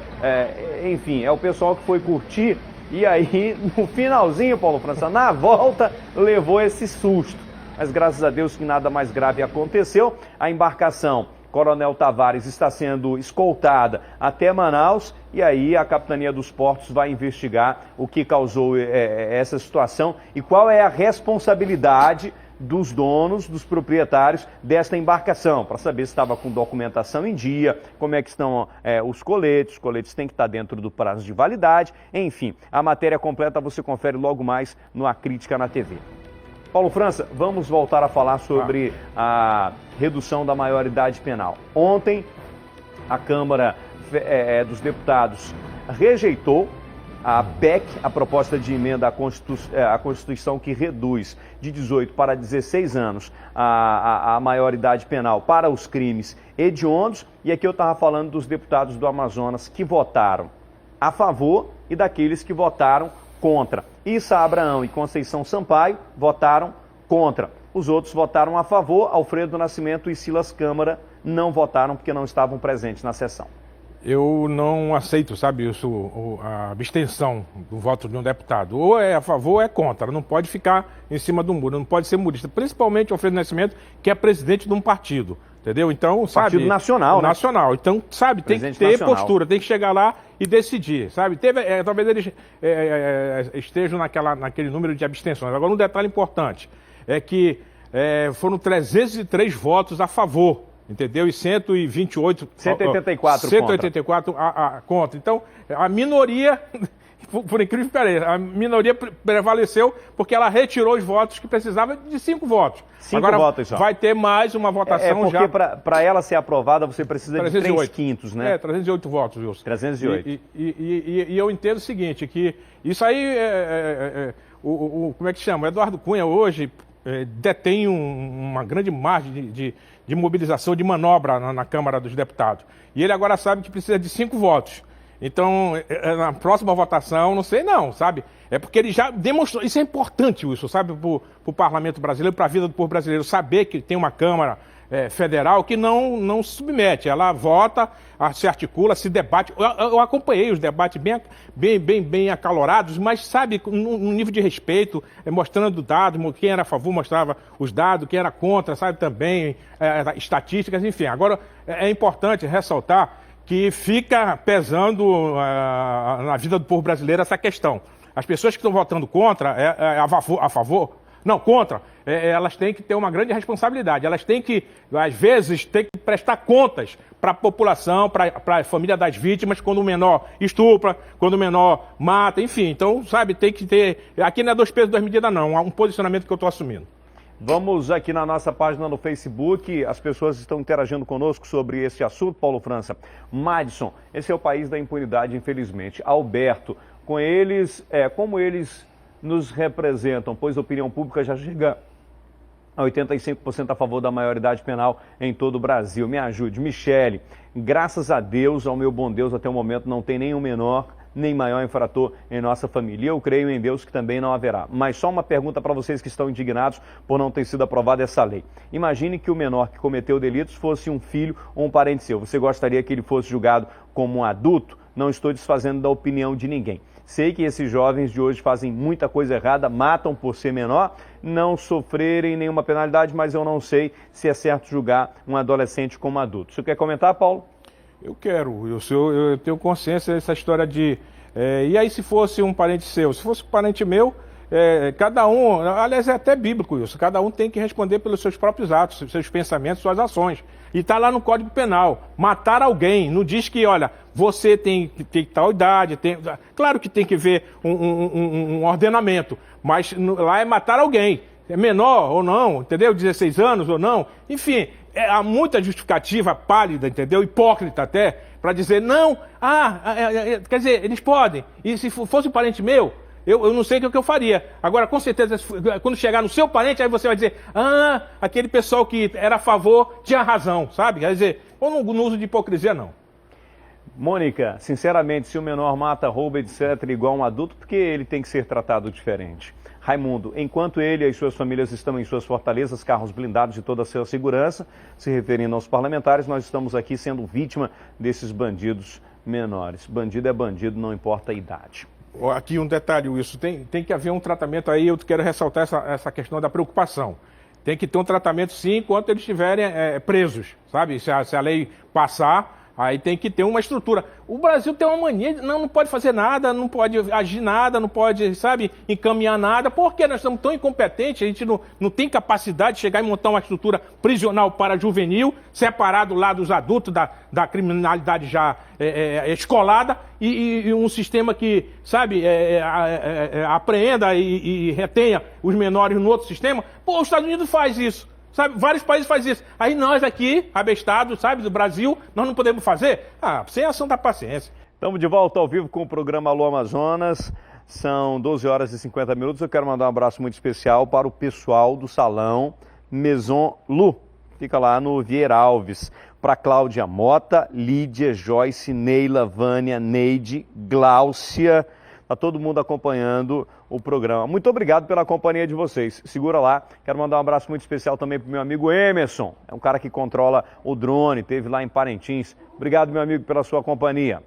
enfim, é o pessoal que foi curtir. E aí, no finalzinho, Paulo França, na volta, levou esse susto. Mas graças a Deus que nada mais grave aconteceu. A embarcação Coronel Tavares está sendo escoltada até Manaus e aí a Capitania dos Portos vai investigar o que causou essa situação e qual é a responsabilidade dos donos, dos proprietários desta embarcação, para saber se estava com documentação em dia, como é que estão os coletes têm que estar dentro do prazo de validade, enfim, a matéria completa você confere logo mais no A Crítica na TV. Paulo França, vamos voltar a falar sobre a redução da maioridade penal. Ontem, a Câmara dos Deputados rejeitou a PEC, a proposta de emenda à Constituição que reduz de 18 para 16 anos a maioridade penal para os crimes hediondos. E aqui eu estava falando dos deputados do Amazonas que votaram a favor e daqueles que votaram contra. Issa Abraão e Conceição Sampaio votaram contra. Os outros votaram a favor. Alfredo Nascimento e Silas Câmara não votaram porque não estavam presentes na sessão. Eu não aceito, sabe, a abstenção do voto de um deputado. Ou é a favor ou é contra. Não pode ficar em cima do muro, não pode ser murista. Principalmente o Alfredo Nascimento, que é presidente de um partido. Entendeu? Então, sabe... Partido nacional, né? Nacional. Então, sabe, tem que ter postura, tem que chegar lá e decidir, sabe? Talvez eles estejam naquele número de abstenções. Agora, um detalhe importante é que foram 303 votos a favor, entendeu? E 184 contra. Então, a minoria... Por incrível que pareça, a minoria prevaleceu porque ela retirou os votos que precisava de 5 votos. 5 votos só. Vai ter mais uma votação porque já. Para ela ser aprovada, você precisa de 3/5, né? 308 votos, Wilson. 308. E eu entendo o seguinte, que isso aí, como é que chama? O Eduardo Cunha hoje detém uma grande margem de mobilização, de manobra na Câmara dos Deputados. E ele agora sabe que precisa de 5 votos. Então, na próxima votação, não sei não, sabe? É porque ele já demonstrou, isso é importante, isso, sabe, para o Parlamento brasileiro, para a vida do povo brasileiro, saber que tem uma Câmara Federal que não se submete, ela vota, se articula, se debate. Eu acompanhei os debates bem acalorados, mas, sabe, num nível de respeito, mostrando dados, quem era a favor mostrava os dados, quem era contra, sabe, também, estatísticas, enfim. Agora, é importante ressaltar que fica pesando na vida do povo brasileiro essa questão. As pessoas que estão votando contra, contra, elas têm que ter uma grande responsabilidade. Elas têm que, às vezes, prestar contas para a população, para a família das vítimas, quando o menor estupra, quando o menor mata, enfim. Então, sabe, tem que ter... Aqui não é 2 pesos, 2 medidas, não. É um posicionamento que eu estou assumindo. Vamos aqui na nossa página no Facebook, as pessoas estão interagindo conosco sobre esse assunto, Paulo França. Madison, esse é o país da impunidade, infelizmente. Alberto, como eles nos representam, pois a opinião pública já chega a 85% a favor da maioridade penal em todo o Brasil. Me ajude. Michele, graças a Deus, ao meu bom Deus, até o momento não tem nenhum menor nem maior infrator em nossa família. Eu creio em Deus que também não haverá. Mas só uma pergunta para vocês que estão indignados por não ter sido aprovada essa lei. Imagine que o menor que cometeu delitos fosse um filho ou um parente seu. Você gostaria que ele fosse julgado como um adulto? Não estou desfazendo da opinião de ninguém. Sei que esses jovens de hoje fazem muita coisa errada, matam por ser menor, não sofrerem nenhuma penalidade, mas eu não sei se é certo julgar um adolescente como adulto. Você quer comentar, Paulo? Eu quero, eu tenho consciência dessa história de... e aí se fosse um parente seu? Se fosse um parente meu, cada um, aliás é até bíblico isso, cada um tem que responder pelos seus próprios atos, seus pensamentos, suas ações. E está lá no Código Penal, matar alguém, não diz que, olha, você tem tal idade, claro que tem que ver um ordenamento, mas lá é matar alguém, é menor ou não, entendeu? 16 anos ou não, enfim... há muita justificativa pálida, entendeu? Hipócrita até, para dizer, não, quer dizer, eles podem. E se fosse um parente meu, eu não sei o que eu faria. Agora, com certeza, quando chegar no seu parente, aí você vai dizer, aquele pessoal que era a favor tinha razão, sabe? Quer dizer, eu não uso de hipocrisia, não. Mônica, sinceramente, se o menor mata, rouba, etc., igual um adulto, por que ele tem que ser tratado diferente? Raimundo, enquanto ele e as suas famílias estão em suas fortalezas, carros blindados e toda a sua segurança, se referindo aos parlamentares, nós estamos aqui sendo vítima desses bandidos menores. Bandido é bandido, não importa a idade. Aqui um detalhe, Wilson, tem que haver um tratamento aí, eu quero ressaltar essa questão da preocupação. Tem que ter um tratamento sim, enquanto eles estiverem presos, sabe? Se a lei passar, Aí tem que ter uma estrutura. O Brasil tem uma mania de não pode fazer nada, não pode agir nada, não pode, sabe, encaminhar nada. Porque nós estamos tão incompetentes, a gente não tem capacidade de chegar e montar uma estrutura prisional para juvenil, separado lá dos adultos, da criminalidade já escolada, e um sistema que, sabe, apreenda e retenha os menores no outro sistema. Pô, os Estados Unidos faz isso. Sabe, vários países fazem isso. Aí nós aqui, abestados, sabe, do Brasil, nós não podemos fazer? Sem ação da paciência. Estamos de volta ao vivo com o programa Alô Amazonas. São 12 horas e 50 minutos. Eu quero mandar um abraço muito especial para o pessoal do Salão Maison Lu. Fica lá no Vieira Alves. Para Cláudia Mota, Lídia, Joyce, Neila, Vânia, Neide, Gláucia. Está todo mundo acompanhando o programa. Muito obrigado pela companhia de vocês. Segura lá. Quero mandar um abraço muito especial também para o meu amigo Emerson. É um cara que controla o drone, esteve lá em Parintins. Obrigado, meu amigo, pela sua companhia.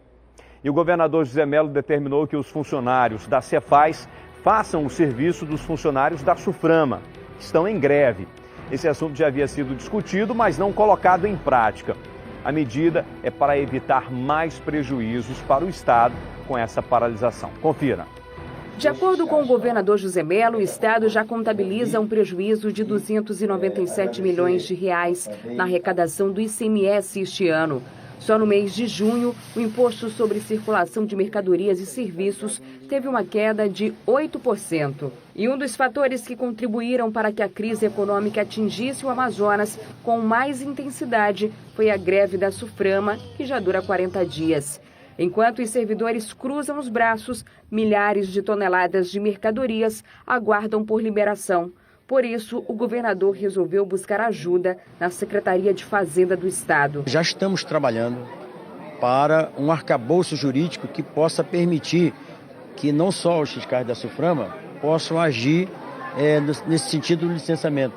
E o governador José Mello determinou que os funcionários da Cefaz façam o serviço dos funcionários da Suframa, que estão em greve. Esse assunto já havia sido discutido, mas não colocado em prática. A medida é para evitar mais prejuízos para o Estado com essa paralisação. Confira. De acordo com o governador José Mello, o Estado já contabiliza um prejuízo de 297 milhões de reais na arrecadação do ICMS este ano. Só no mês de junho, o imposto sobre circulação de mercadorias e serviços teve uma queda de 8%. E um dos fatores que contribuíram para que a crise econômica atingisse o Amazonas com mais intensidade foi a greve da Suframa, que já dura 40 dias. Enquanto os servidores cruzam os braços, milhares de toneladas de mercadorias aguardam por liberação. Por isso, o governador resolveu buscar ajuda na Secretaria de Fazenda do Estado. Já estamos trabalhando para um arcabouço jurídico que possa permitir que não só os fiscais da Suframa possam agir nesse sentido do licenciamento,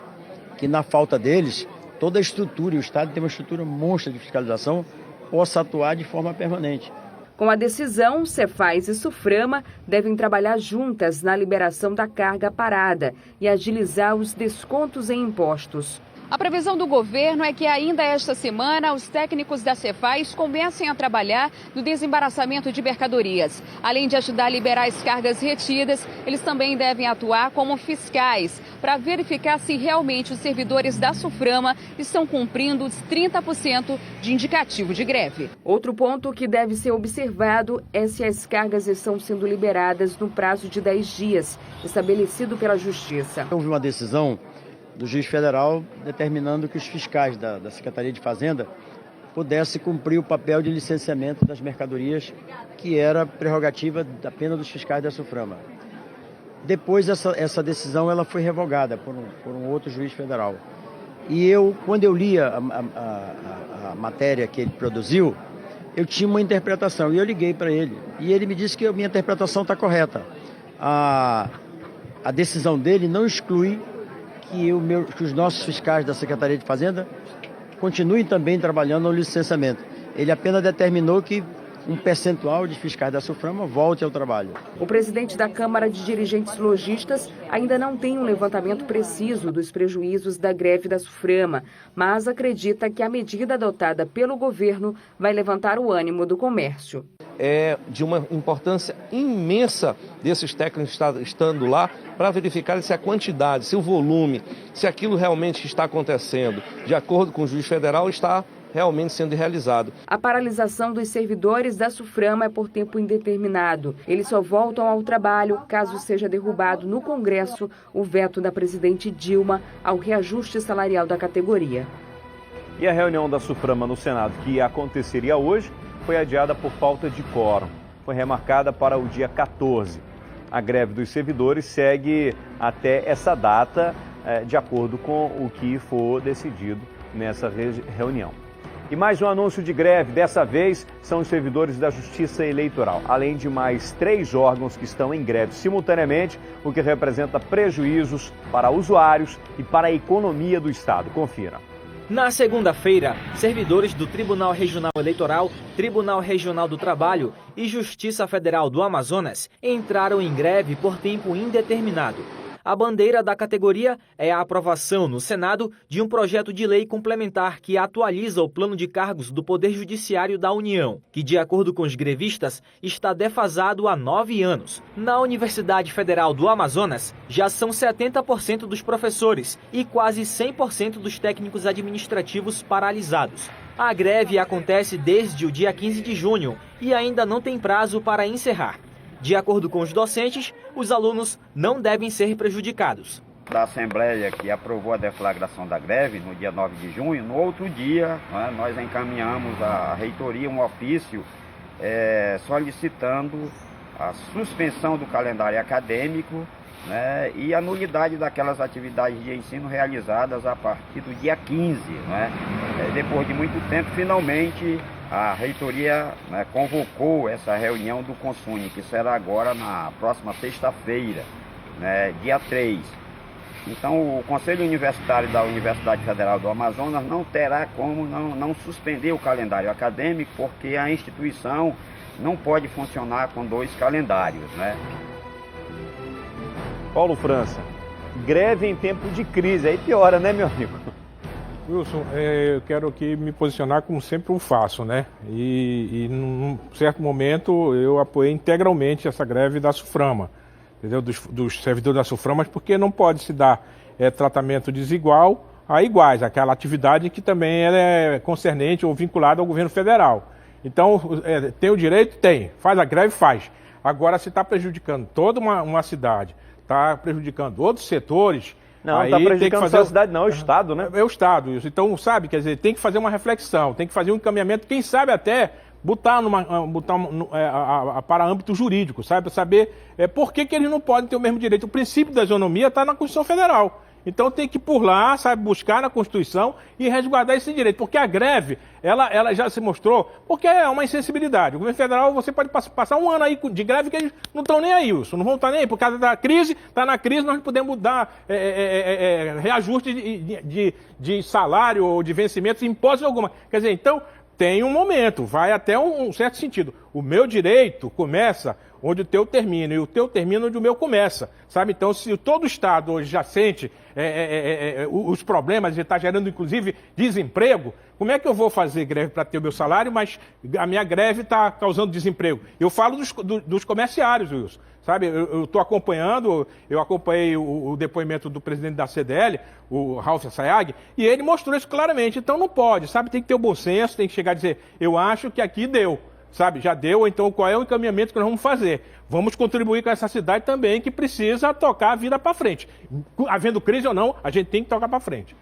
que na falta deles, toda a estrutura, e o Estado tem uma estrutura monstra de fiscalização, possa atuar de forma permanente. Com a decisão, Cefaz e Suframa devem trabalhar juntas na liberação da carga parada e agilizar os descontos em impostos. A previsão do governo é que ainda esta semana os técnicos da Cefaz comecem a trabalhar no desembaraçamento de mercadorias. Além de ajudar a liberar as cargas retidas, eles também devem atuar como fiscais para verificar se realmente os servidores da Suframa estão cumprindo os 30% de indicativo de greve. Outro ponto que deve ser observado é se as cargas estão sendo liberadas no prazo de 10 dias, estabelecido pela Justiça. Houve uma decisão do juiz federal determinando que os fiscais da Secretaria de Fazenda pudessem cumprir o papel de licenciamento das mercadorias, que era prerrogativa apenas dos fiscais da Suframa. Depois essa decisão ela foi revogada por um outro juiz federal. E quando eu lia a matéria que ele produziu, eu tinha uma interpretação e eu liguei para ele. E ele me disse que a minha interpretação está correta. A decisão dele não exclui que os nossos fiscais da Secretaria de Fazenda continuem também trabalhando no licenciamento. Ele apenas determinou que um percentual de fiscais da Suframa volte ao trabalho. O presidente da Câmara de Dirigentes Lojistas ainda não tem um levantamento preciso dos prejuízos da greve da Suframa, mas acredita que a medida adotada pelo governo vai levantar o ânimo do comércio. É de uma importância imensa desses técnicos estando lá para verificar se a quantidade, se o volume, se aquilo realmente está acontecendo, de acordo com o juiz federal, está realmente sendo realizado. A paralisação dos servidores da Suframa é por tempo indeterminado. Eles só voltam ao trabalho caso seja derrubado no Congresso o veto da presidente Dilma ao reajuste salarial da categoria. E a reunião da Suframa no Senado, que aconteceria hoje, foi adiada por falta de quórum. Foi remarcada para o dia 14. A greve dos servidores segue até essa data, de acordo com o que for decidido nessa reunião. E mais um anúncio de greve, dessa vez são os servidores da Justiça Eleitoral, além de mais 3 órgãos que estão em greve simultaneamente, o que representa prejuízos para usuários e para a economia do Estado. Confira. Na segunda-feira, servidores do Tribunal Regional Eleitoral, Tribunal Regional do Trabalho e Justiça Federal do Amazonas entraram em greve por tempo indeterminado. A bandeira da categoria é a aprovação no Senado de um projeto de lei complementar que atualiza o plano de cargos do Poder Judiciário da União, que, de acordo com os grevistas, está defasado há 9 anos. Na Universidade Federal do Amazonas, já são 70% dos professores e quase 100% dos técnicos administrativos paralisados. A greve acontece desde o dia 15 de junho e ainda não tem prazo para encerrar. De acordo com os docentes, os alunos não devem ser prejudicados. Da Assembleia que aprovou a deflagração da greve no dia 9 de junho, no outro dia, nós encaminhamos à reitoria um ofício solicitando a suspensão do calendário acadêmico, e a nulidade daquelas atividades de ensino realizadas a partir do dia 15. Depois de muito tempo, finalmente, a reitoria convocou essa reunião do CONSUNE, que será agora na próxima sexta-feira, dia 3. Então, o Conselho Universitário da Universidade Federal do Amazonas não terá como não suspender o calendário acadêmico, porque a instituição não pode funcionar com 2 calendários. Paulo França, greve em tempo de crise, aí piora, né, meu amigo? Wilson, eu quero aqui me posicionar como sempre o faço, E num certo momento eu apoiei integralmente essa greve da SUFRAMA, entendeu? Dos servidores da SUFRAMA, porque não pode se dar tratamento desigual a iguais, aquela atividade que também ela é concernente ou vinculada ao governo federal. Então, tem o direito? Tem. Faz a greve? Faz. Agora, se está prejudicando toda uma cidade, está prejudicando outros setores... Não, está prejudicando só a cidade, não, é o Estado, né? É o Estado, isso. Então, sabe, quer dizer, tem que fazer uma reflexão, tem que fazer um encaminhamento, quem sabe até botar para âmbito jurídico, sabe? Para saber por que eles não podem ter o mesmo direito. O princípio da isonomia está na Constituição Federal. Então tem que ir por lá, sabe, buscar na Constituição e resguardar esse direito. Porque a greve, ela já se mostrou, porque é uma insensibilidade. O governo federal, você pode passar um ano aí de greve que eles não estão nem aí, Wilson. Não vão estar nem aí. Por causa da crise, está na crise, nós não podemos dar reajuste de salário ou de vencimentos, impostos alguma. Quer dizer, então, tem um momento, vai até um certo sentido. O meu direito começa onde o teu termina, e o teu termina onde o meu começa, sabe? Então, se todo o Estado hoje já sente os problemas e está gerando, inclusive, desemprego, como é que eu vou fazer greve para ter o meu salário, mas a minha greve está causando desemprego? Eu falo dos comerciários, Wilson, sabe? Eu estou acompanhando, eu acompanhei o depoimento do presidente da CDL, o Ralf Sayag, e ele mostrou isso claramente. Então, não pode, sabe? Tem que ter o bom senso, tem que chegar a dizer, eu acho que aqui deu. Sabe, já deu, então qual é o encaminhamento que nós vamos fazer? Vamos contribuir com essa cidade também que precisa tocar a vida para frente. Havendo crise ou não, a gente tem que tocar para frente.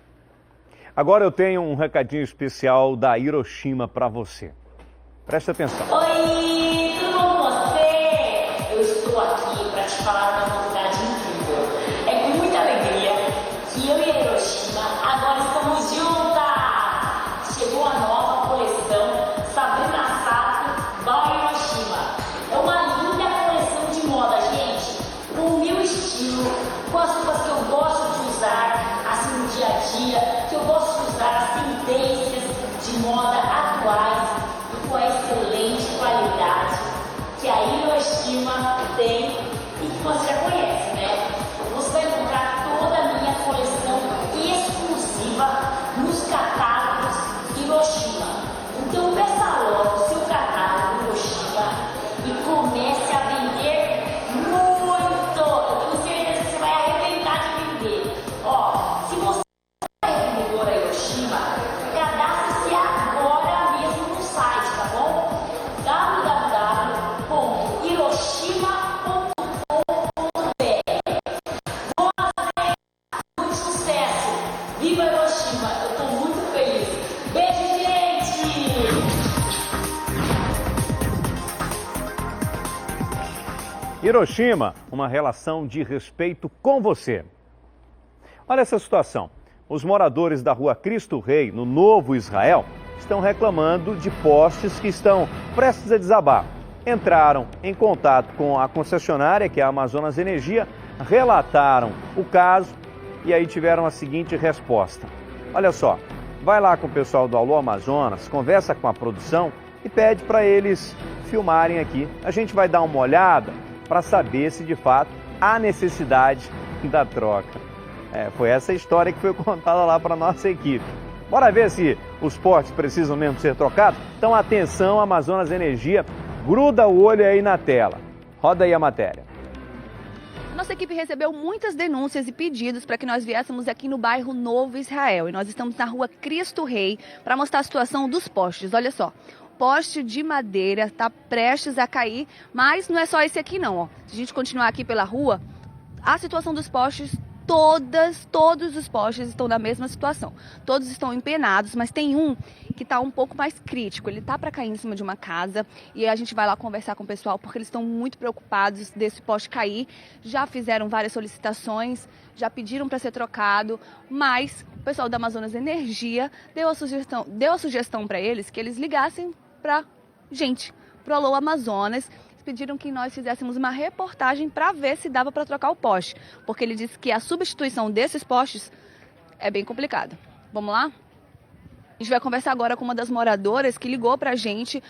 Agora eu tenho um recadinho especial da Hiroshima para você. Presta atenção. Oi, tudo bom com você? Eu estou aqui para te falar uma novidade incrível. É com muita alegria que eu e a Hiroshima agora estamos juntas. Chegou a nova coleção Sabrina Sato by Hiroshima. É uma linda coleção de moda, gente, com o meu estilo, com as roupas que eu gosto de usar, assim no dia a dia, que eu gosto de usar as tendências de moda atuais e com a excelente qualidade que a Hiroshima tem e que você já conhece, né? Você vai encontrar toda a minha coleção exclusiva nos catálogos Hiroshima. Então peça logo o seu catálogo Hiroshima e comece a vender muito. Eu tenho certeza que você vai arrebentar de vender. Ó, se você é vendedora Hiroshima, cadastre-se agora mesmo no site, tá bom? www.hiroshima.com.br. Vou fazer muito sucesso. Viva Hiroshima! Eu tô muito feliz. Beijo, gente! Hiroshima, uma relação de respeito com você. Olha essa situação. Os moradores da rua Cristo Rei, no Novo Israel, estão reclamando de postes que estão prestes a desabar. Entraram em contato com a concessionária, que é a Amazonas Energia, relataram o caso e aí tiveram a seguinte resposta. Olha só, vai lá com o pessoal do Alô Amazonas, conversa com a produção e pede para eles filmarem aqui. A gente vai dar uma olhada para saber se de fato há necessidade da troca. Foi essa história que foi contada lá para nossa equipe. Bora ver se os postes precisam mesmo ser trocados? Então atenção, Amazonas Energia, gruda o olho aí na tela. Roda aí a matéria. Nossa equipe recebeu muitas denúncias e pedidos para que nós viéssemos aqui no bairro Novo Israel. E nós estamos na rua Cristo Rei para mostrar a situação dos postes. Olha só, poste de madeira está prestes a cair, mas não é só esse aqui não. Ó. Se a gente continuar aqui pela rua, a situação dos postes, todos os postes estão na mesma situação. Todos estão empenados, mas tem um que está um pouco mais crítico. Ele está para cair em cima de uma casa e a gente vai lá conversar com o pessoal porque eles estão muito preocupados desse poste cair. Já fizeram várias solicitações, já pediram para ser trocado, mas o pessoal da Amazonas Energia deu a sugestão para eles que eles ligassem para gente, pro Alô Amazonas. Pediram que nós fizéssemos uma reportagem para ver se dava para trocar o poste, porque ele disse que a substituição desses postes é bem complicada. Vamos lá? A gente vai conversar agora com uma das moradoras que ligou para a gente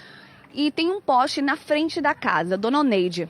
e tem um poste na frente da casa, Dona Oneide.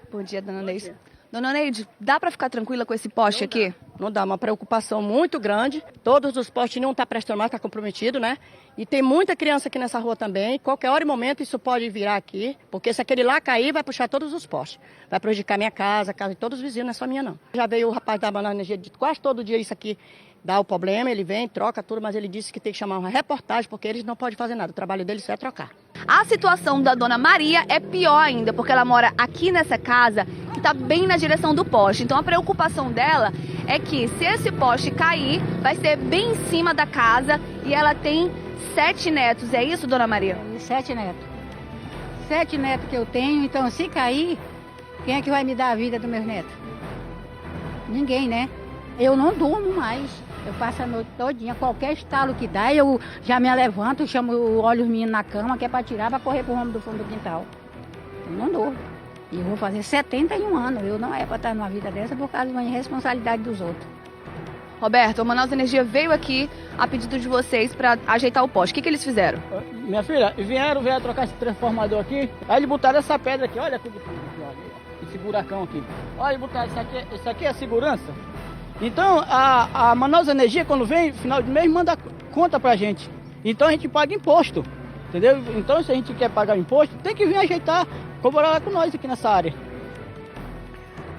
Bom dia, Dona Oneide. Dona Oneide, dá para ficar tranquila com esse poste aqui? Não dá, uma preocupação muito grande. Todos os postes não estão prestando mais, está comprometido, né? E tem muita criança aqui nessa rua também. Qualquer hora e momento isso pode virar aqui, porque se aquele lá cair, vai puxar todos os postes. Vai prejudicar minha casa, a casa de todos os vizinhos, não é só minha não. Já veio o rapaz da Amazonas Energia, quase todo dia isso aqui dá o problema, ele vem, troca tudo, mas ele disse que tem que chamar uma reportagem, porque eles não podem fazer nada, o trabalho deles só é trocar. A situação da Dona Maria é pior ainda, porque ela mora aqui nessa casa que está bem na direção do poste. Então a preocupação dela é que se esse poste cair, vai ser bem em cima da casa e ela tem 7 netos. É isso, Dona Maria? 7 netos. 7 netos que eu tenho, então se cair, quem é que vai me dar a vida dos meus netos? Ninguém, né? Eu não durmo mais. Eu passo a noite todinha, qualquer estalo que dá, eu já me levanto, olho os meninos na cama, que é para tirar, para correr pro rumo do fundo do quintal. Eu não durmo. E eu vou fazer 71 anos, eu não é para estar numa vida dessa por causa de uma irresponsabilidade dos outros. Roberto, a Manaus Energia veio aqui a pedido de vocês para ajeitar o poste. O que eles fizeram? Minha filha, vieram trocar esse transformador aqui, aí eles botaram essa pedra aqui, olha tudo aqui, olha, esse buracão aqui. Olha, botaram isso aqui é a segurança. Então, a Manaus Energia, quando vem, final de mês, manda conta pra gente. Então, a gente paga imposto, entendeu? Então, se a gente quer pagar imposto, tem que vir ajeitar, cobrar com nós aqui nessa área.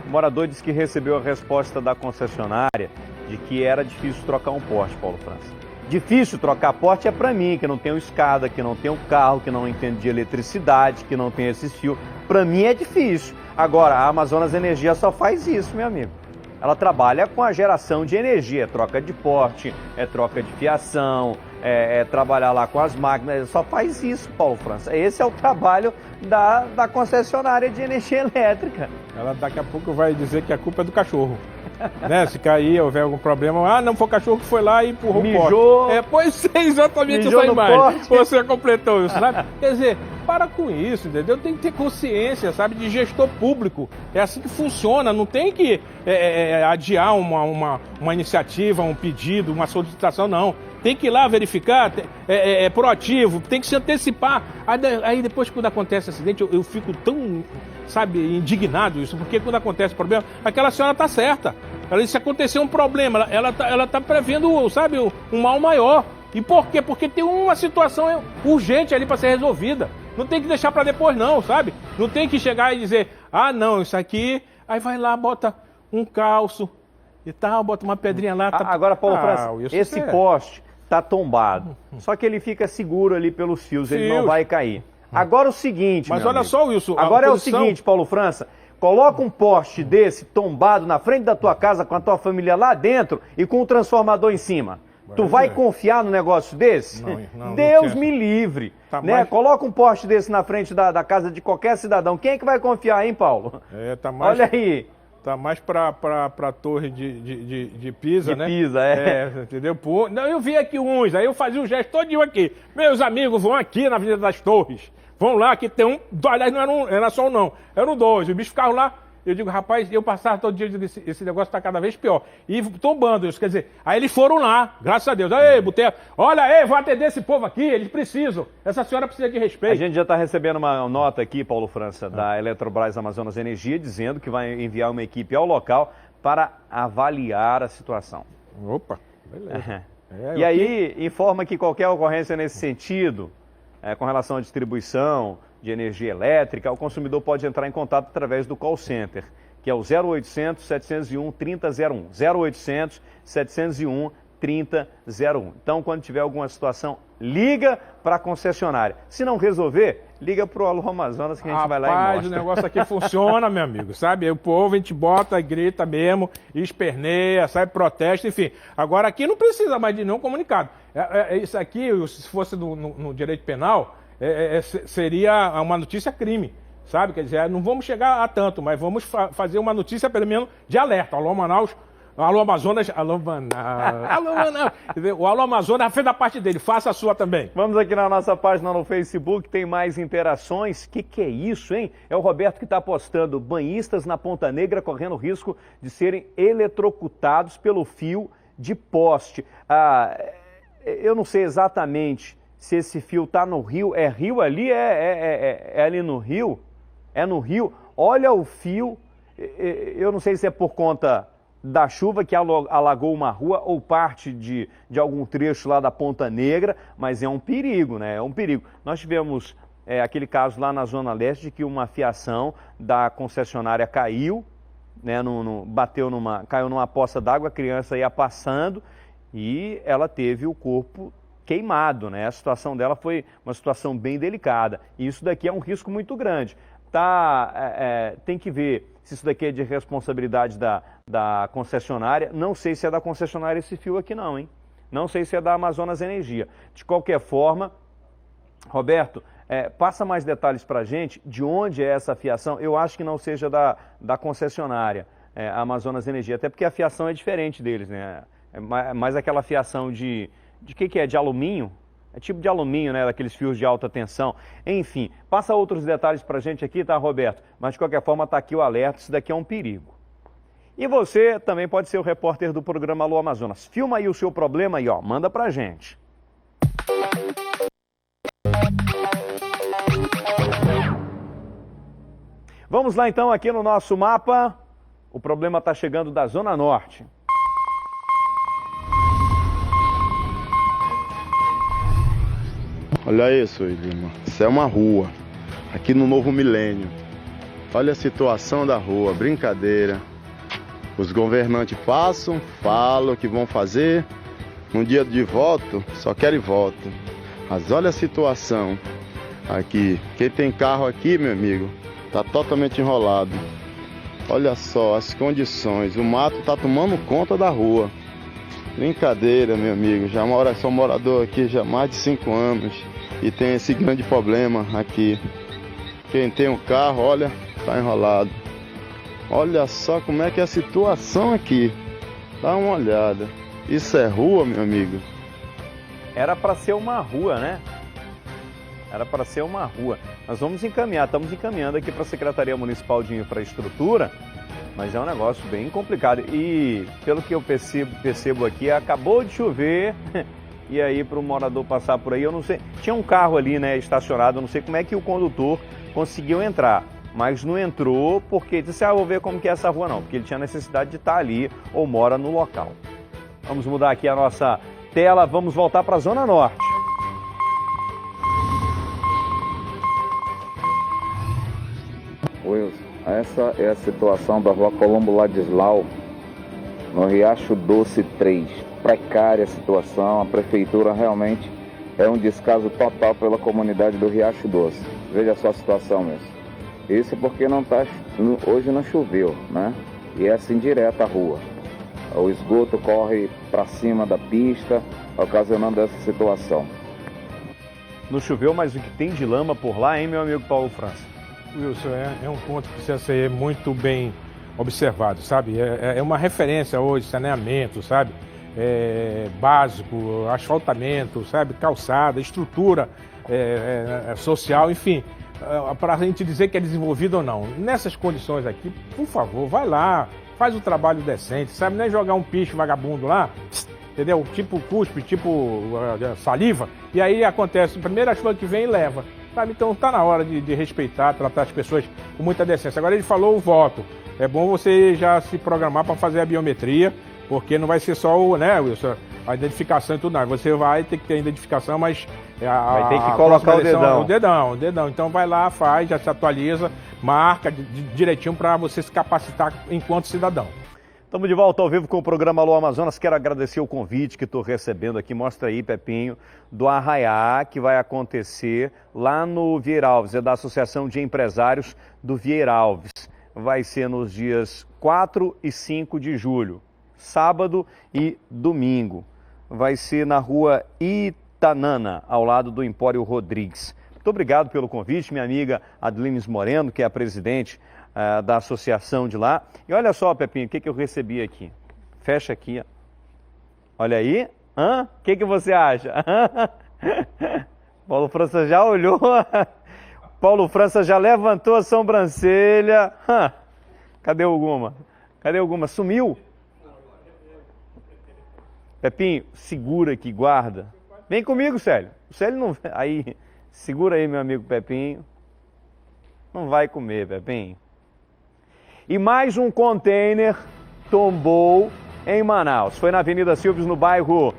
O morador disse que recebeu a resposta da concessionária de que era difícil trocar um poste, Paulo França. Difícil trocar poste é pra mim, que não tenho escada, que não tenho carro, que não entendo de eletricidade, que não tenho esses fios. Pra mim é difícil. Agora, a Amazonas Energia só faz isso, meu amigo. Ela trabalha com a geração de energia, troca de poste, troca de fiação, trabalhar lá com as máquinas, só faz isso, Paulo França. Esse é o trabalho da concessionária de energia elétrica. Ela daqui a pouco vai dizer que a culpa é do cachorro. Né? Se cair, houver algum problema, não foi o cachorro que foi lá e empurrou o poste. Pois é, exatamente essa imagem. Você completou isso, sabe? Quer dizer, para com isso, entendeu? Tem que ter consciência, sabe, de gestor público. É assim que funciona, não tem que adiar uma iniciativa, um pedido, uma solicitação, não. Tem que ir lá verificar, é proativo, tem que se antecipar. Aí depois, quando acontece acidente, eu fico tão, sabe, indignado isso, porque quando acontece problema, aquela senhora está certa. Ela disse, se acontecer um problema, ela tá prevendo, sabe, um mal maior. E por quê? Porque tem uma situação urgente ali para ser resolvida. Não tem que deixar para depois não, sabe? Não tem que chegar e dizer, não, isso aqui... Aí vai lá, bota um calço e tal, bota uma pedrinha lá. Agora, Paulo França, esse poste está tombado. Só que ele fica seguro ali pelos fios, ele não vai cair. Agora o seguinte, mas olha só, Wilson. Agora é o seguinte, Paulo França. Coloca um poste desse tombado na frente da tua casa com a tua família lá dentro e com um transformador em cima. Tu vai confiar no negócio desse? Não, Deus me livre. Né? Mais... Coloca um poste desse na frente da casa de qualquer cidadão. Quem é que vai confiar, hein, Paulo? Olha aí. Tá mais pra torre de Pisa, né? De Pisa, entendeu? Não, eu vi aqui uns, aí eu fazia o gesto todinho aqui. Meus amigos vão aqui na Avenida das Torres. Vão lá, que tem um... Aliás, não era só um, não. Eram 2. Os bichos ficavam lá Eu digo, rapaz, eu passava todo dia, eu digo, esse negócio está cada vez pior. E tombando isso, quer dizer, aí eles foram lá, graças a Deus. Ei, Boteco, olha aí, vou atender esse povo aqui, eles precisam. Essa senhora precisa de respeito. A gente já está recebendo uma nota aqui, Paulo França, da Eletrobras Amazonas Energia, dizendo que vai enviar uma equipe ao local para avaliar a situação. Opa, beleza. E aí, informa que qualquer ocorrência nesse sentido, com relação à distribuição de energia elétrica, o consumidor pode entrar em contato através do call center, que é o 0800 701 3001. 0800 701 3001. Então, quando tiver alguma situação, liga para a concessionária. Se não resolver, liga para o Alô Amazonas que a gente vai lá e mostra. Rapaz, o negócio aqui funciona, meu amigo, sabe? O povo, a gente bota, grita mesmo, esperneia, sabe, protesta, enfim. Agora aqui não precisa mais de nenhum comunicado. Isso aqui, se fosse no direito penal, seria uma notícia crime, sabe? Quer dizer, não vamos chegar a tanto, mas vamos fazer uma notícia, pelo menos, de alerta. Alô Manaus, Alô Amazonas, Alô Manaus, Alô Manaus. O Alô Amazonas fez a parte dele, faça a sua também. Vamos aqui na nossa página no Facebook, tem mais interações. Que é isso, hein? É o Roberto que está postando: banhistas na Ponta Negra correndo risco de serem eletrocutados pelo fio de poste. Eu não sei exatamente se esse fio está no rio. É rio ali? É ali no rio? É no rio. Olha o fio. Eu não sei se é por conta da chuva que alagou uma rua ou parte de algum trecho lá da Ponta Negra, mas é um perigo, né? É um perigo. Nós tivemos aquele caso lá na Zona Leste de que uma fiação da concessionária caiu, né? Caiu numa poça d'água, a criança ia passando e ela teve o corpo queimado, né? A situação dela foi uma situação bem delicada. E isso daqui é um risco muito grande. Tem que ver se isso daqui é de responsabilidade da concessionária. Não sei se é da concessionária esse fio aqui não, hein? Não sei se é da Amazonas Energia. De qualquer forma, Roberto, passa mais detalhes para a gente de onde é essa fiação. Eu acho que não seja da concessionária, a Amazonas Energia, até porque a fiação é diferente deles, né? É mais aquela fiação de que é? De alumínio? É tipo de alumínio, né? Daqueles fios de alta tensão. Enfim, passa outros detalhes pra gente aqui, tá, Roberto? Mas de qualquer forma tá aqui o alerta, isso daqui é um perigo. E você também pode ser o repórter do programa Alô Amazonas. Filma aí o seu problema e manda pra gente. Vamos lá então aqui no nosso mapa. O problema está chegando da Zona Norte. Olha isso, Lima. Isso é uma rua, aqui no Novo Milênio. Olha a situação da rua, brincadeira. Os governantes passam, falam que vão fazer. No dia de voto, só querem voto. Mas olha a situação aqui. Quem tem carro aqui, meu amigo, tá totalmente enrolado. Olha só as condições. O mato tá tomando conta da rua. Brincadeira, meu amigo. Sou morador aqui já há mais de 5 anos. E tem esse grande problema aqui. Quem tem um carro, olha, tá enrolado. Olha só como é que é a situação aqui. Dá uma olhada. Isso é rua, meu amigo? Era para ser uma rua, né? Era para ser uma rua. Nós vamos encaminhar, estamos encaminhando aqui para a Secretaria Municipal de Infraestrutura, mas é um negócio bem complicado. E pelo que eu percebo aqui, acabou de chover. E aí, para o morador passar por aí, eu não sei. Tinha um carro ali, né, estacionado, eu não sei como é que o condutor conseguiu entrar. Mas não entrou porque disse, vou ver como que é essa rua não. Porque ele tinha necessidade de estar ali ou mora no local. Vamos mudar aqui a nossa tela, vamos voltar para a Zona Norte. Wilson, essa é a situação da rua Colombo Ladislau, no Riacho Doce 3. Precária a situação, a prefeitura realmente é um descaso total pela comunidade do Riacho Doce. Veja só a situação mesmo. Isso porque hoje não choveu, né? E é assim direto a rua. O esgoto corre para cima da pista, ocasionando essa situação. Não choveu, mas o que tem de lama por lá, hein, meu amigo Paulo França? Wilson, é um ponto que precisa ser muito bem observado, sabe? É uma referência hoje, saneamento, sabe? Básico, asfaltamento, sabe? Calçada, estrutura social, enfim. para a gente dizer que é desenvolvido ou não. Nessas condições aqui, por favor, vai lá, faz o trabalho decente, sabe? Nem jogar um picho vagabundo lá, entendeu? Tipo cuspe, tipo saliva, e aí acontece, a primeira chuva que vem leva, sabe? Então tá na hora de respeitar, tratar as pessoas com muita decência. Agora ele falou o voto, é bom você já se programar para fazer a biometria, porque não vai ser só Wilson, a identificação e tudo, não. Você vai ter que ter a identificação, mas vai ter que colocar o dedão. Então vai lá, faz, já se atualiza, marca direitinho para você se capacitar enquanto cidadão. Estamos de volta ao vivo com o programa Alô Amazonas. Quero agradecer o convite que estou recebendo aqui. Mostra aí, Pepinho, do Arraiá, que vai acontecer lá no Vieira Alves. É da Associação de Empresários do Vieira Alves. Vai ser nos dias 4 e 5 de julho, sábado e domingo. Vai ser na rua Itanana, ao lado do Empório Rodrigues. Muito obrigado pelo convite, minha amiga Adlines Moreno, que é a presidente da associação de lá. E olha só, Pepinho, o que eu recebi aqui. Fecha aqui, ó. Olha aí. O que você acha? Paulo França já olhou. Paulo França já levantou a sobrancelha. Cadê o Guma? Cadê o Guma? Sumiu? Pepinho, segura aqui, guarda. Vem comigo, Célio. O Célio não... Aí, segura aí, meu amigo Pepinho. Não vai comer, Pepinho. E mais um container tombou em Manaus. Foi na Avenida Silves, no bairro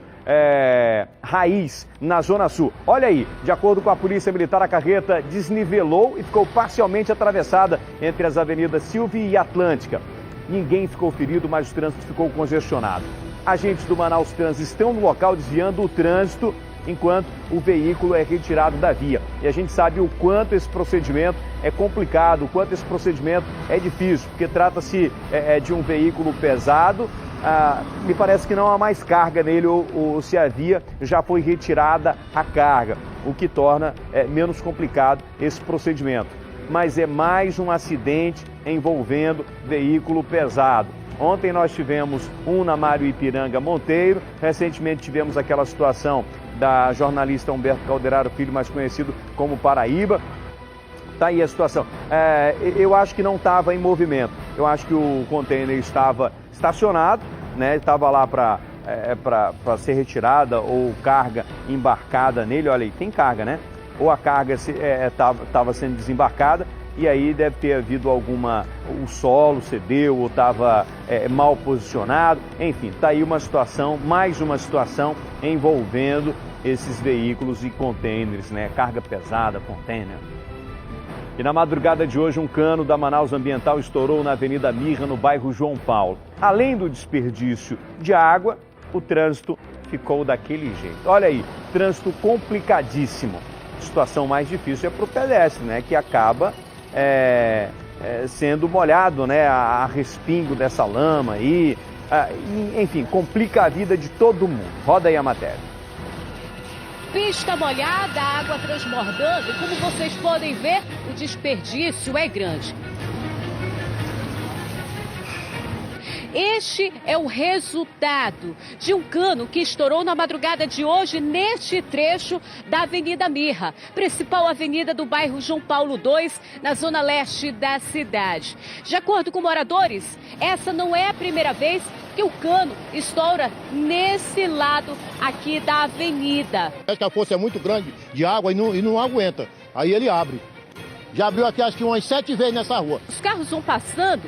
Raiz, na Zona Sul. Olha aí, de acordo com a Polícia Militar, a carreta desnivelou e ficou parcialmente atravessada entre as avenidas Silve e Atlântica. Ninguém ficou ferido, mas o trânsito ficou congestionado. Agentes do Manaus Trans estão no local desviando o trânsito enquanto o veículo é retirado da via. E a gente sabe o quanto esse procedimento é complicado, o quanto esse procedimento é difícil, porque trata-se de um veículo pesado. Me parece que não há mais carga nele, ou se havia, já foi retirada a carga, o que torna menos complicado esse procedimento. Mas é mais um acidente envolvendo veículo pesado. Ontem nós tivemos um na Mário Ipiranga Monteiro, recentemente tivemos aquela situação da jornalista Humberto Calderaro Filho, mais conhecido como Paraíba. Tá aí a situação. Eu acho que não estava em movimento, eu acho que o container estava estacionado, né? Estava lá para ser retirada ou carga embarcada nele. Olha aí, tem carga, né? Ou a carga estava sendo desembarcada, e aí deve ter havido o solo cedeu ou estava mal posicionado. Enfim, está aí uma situação, mais uma situação envolvendo esses veículos e contêineres, né? Carga pesada, contêiner. E na madrugada de hoje, um cano da Manaus Ambiental estourou na Avenida Mirra, no bairro João Paulo. Além do desperdício de água, o trânsito ficou daquele jeito. Olha aí, trânsito complicadíssimo. A situação mais difícil é para o pedestre, né? Que acaba sendo molhado, né? A respingo dessa lama aí. Enfim, complica a vida de todo mundo. Roda aí a matéria. Pista molhada, água transbordando e, como vocês podem ver, o desperdício é grande. Este é o resultado de um cano que estourou na madrugada de hoje neste trecho da Avenida Mirra, principal avenida do bairro João Paulo II, na zona leste da cidade. De acordo com moradores, essa não é a primeira vez que o cano estoura nesse lado aqui da avenida. Acho que a força é muito grande de água e não aguenta. Aí ele abre. Já abriu aqui acho que umas 7 vezes nessa rua. Os carros vão passando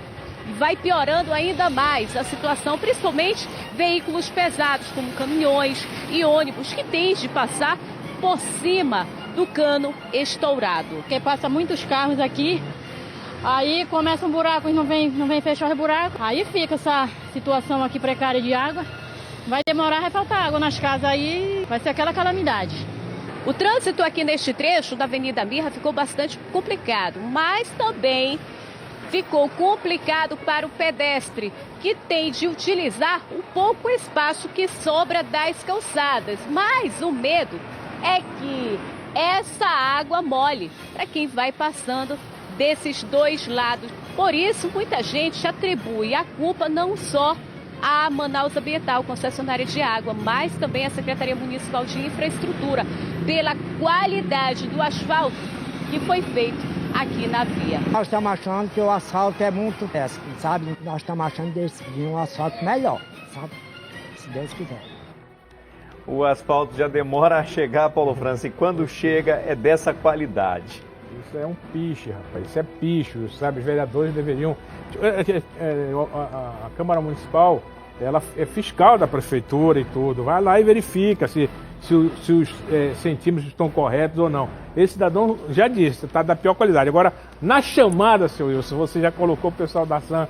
e vai piorando ainda mais a situação, principalmente veículos pesados como caminhões e ônibus que têm de passar por cima do cano estourado. Porque passa muitos carros aqui, aí começa um buraco e não vem fechar o buraco, aí fica essa situação aqui precária de água. Vai demorar, vai faltar água nas casas, aí vai ser aquela calamidade. O trânsito aqui neste trecho da Avenida Mirra ficou bastante complicado, mas também ficou complicado para o pedestre, que tem de utilizar o pouco espaço que sobra das calçadas. Mas o medo é que essa água molhe para quem vai passando desses dois lados. Por isso, muita gente atribui a culpa não só à Manaus Ambiental, concessionária de água, mas também à Secretaria Municipal de Infraestrutura, pela qualidade do asfalto que foi feito aqui na via. Nós estamos achando que o asfalto é muito péssimo, sabe? Nós estamos achando de um asfalto melhor, sabe? Se Deus quiser. O asfalto já demora a chegar, Paulo França, e quando chega é dessa qualidade. Isso é um piche, rapaz, isso é picho, sabe? Os vereadores deveriam... A Câmara Municipal, ela é fiscal da prefeitura e tudo, vai lá e verifica se os centímetros estão corretos ou não. Esse cidadão já disse, está da pior qualidade. Agora, na chamada, seu Wilson, você já colocou o pessoal da SAM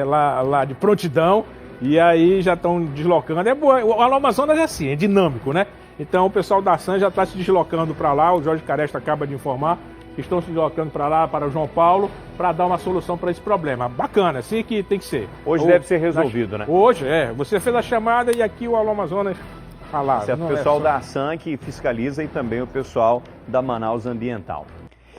lá de prontidão, e aí já estão deslocando. É boa. O Alô Amazonas é assim, é dinâmico, né? Então o pessoal da SAM já está se deslocando para lá, o Jorge Caresta acaba de informar, que estão se deslocando para lá, para o João Paulo, para dar uma solução para esse problema. Bacana, assim que tem que ser. Hoje deve ser resolvido, né? Hoje, você fez a chamada e aqui o Alô Amazonas falaram. Certo, o pessoal da SAM que fiscaliza e também o pessoal da Manaus Ambiental.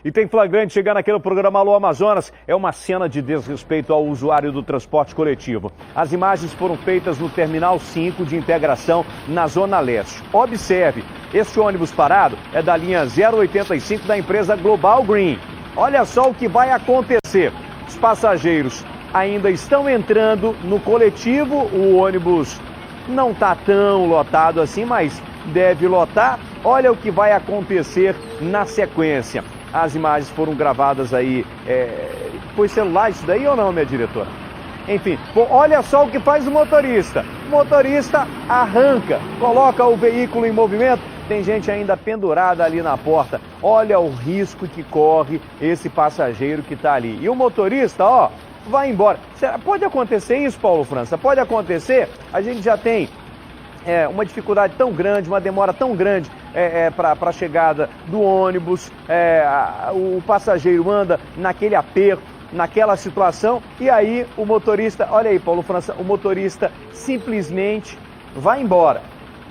E tem flagrante chegando aqui no programa Alô Amazonas. É uma cena de desrespeito ao usuário do transporte coletivo. As imagens foram feitas no Terminal 5 de Integração, na Zona Leste. Observe, este ônibus parado é da linha 085 da empresa Global Green. Olha só o que vai acontecer. Os passageiros ainda estão entrando no coletivo. O ônibus não está tão lotado assim, mas deve lotar. Olha o que vai acontecer na sequência. As imagens foram gravadas aí, foi celular isso daí ou não, minha diretora? Enfim, olha só o que faz o motorista. O motorista arranca, coloca o veículo em movimento, tem gente ainda pendurada ali na porta. Olha o risco que corre esse passageiro que está ali. E o motorista, ó, vai embora. Pode acontecer isso, Paulo França? Pode acontecer? A gente já tem uma dificuldade tão grande, uma demora tão grande para a chegada do ônibus, o passageiro anda naquele aperto, naquela situação, e aí o motorista, olha aí, Paulo França, o motorista simplesmente vai embora.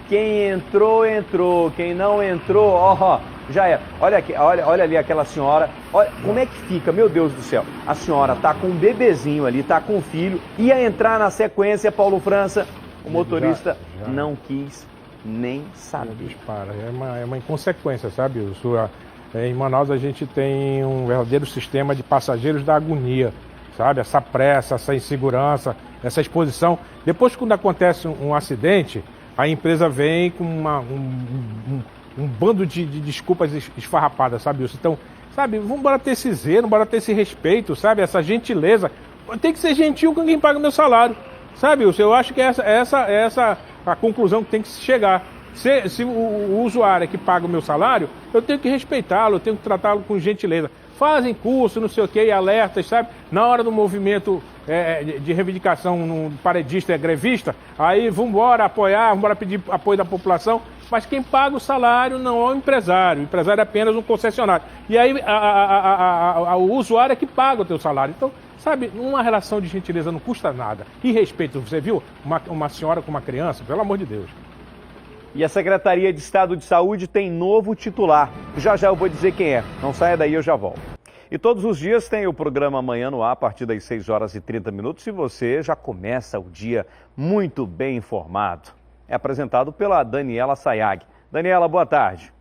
Quem entrou, entrou, quem não entrou, ó, já era. Olha aqui, olha ali aquela senhora, olha como é que fica, meu Deus do céu. A senhora tá com um bebezinho ali, tá com um filho, ia entrar na sequência, Paulo França, o motorista já não quis nem saber. Dispara. É uma inconsequência, sabe? Em Manaus a gente tem um verdadeiro sistema de passageiros da agonia, sabe? Essa pressa, essa insegurança, essa exposição. Depois, quando acontece um acidente, a empresa vem com um bando de desculpas esfarrapadas, sabe? Então, sabe, vamos embora ter esse zelo, bora ter esse respeito, sabe? Essa gentileza. Tem que ser gentil com quem paga o meu salário. Sabe, eu acho que essa a conclusão que tem que se chegar. Se o usuário que paga o meu salário, eu tenho que respeitá-lo, eu tenho que tratá-lo com gentileza. Fazem curso, não sei o que, alertas, sabe? Na hora do movimento de reivindicação no paredista e grevista, aí vamos embora apoiar, vamos embora pedir apoio da população, mas quem paga o salário não é o empresário é apenas um concessionário. E aí o usuário é que paga o teu salário. Então, sabe, uma relação de gentileza não custa nada. E respeito, você viu uma senhora com uma criança, pelo amor de Deus. E a Secretaria de Estado de Saúde tem novo titular. Já eu vou dizer quem é. Não saia daí, eu já volto. E todos os dias tem o programa Amanhã no Ar, a partir das 6h30, e você já começa o dia muito bem informado. É apresentado pela Daniela Sayag. Daniela, boa tarde.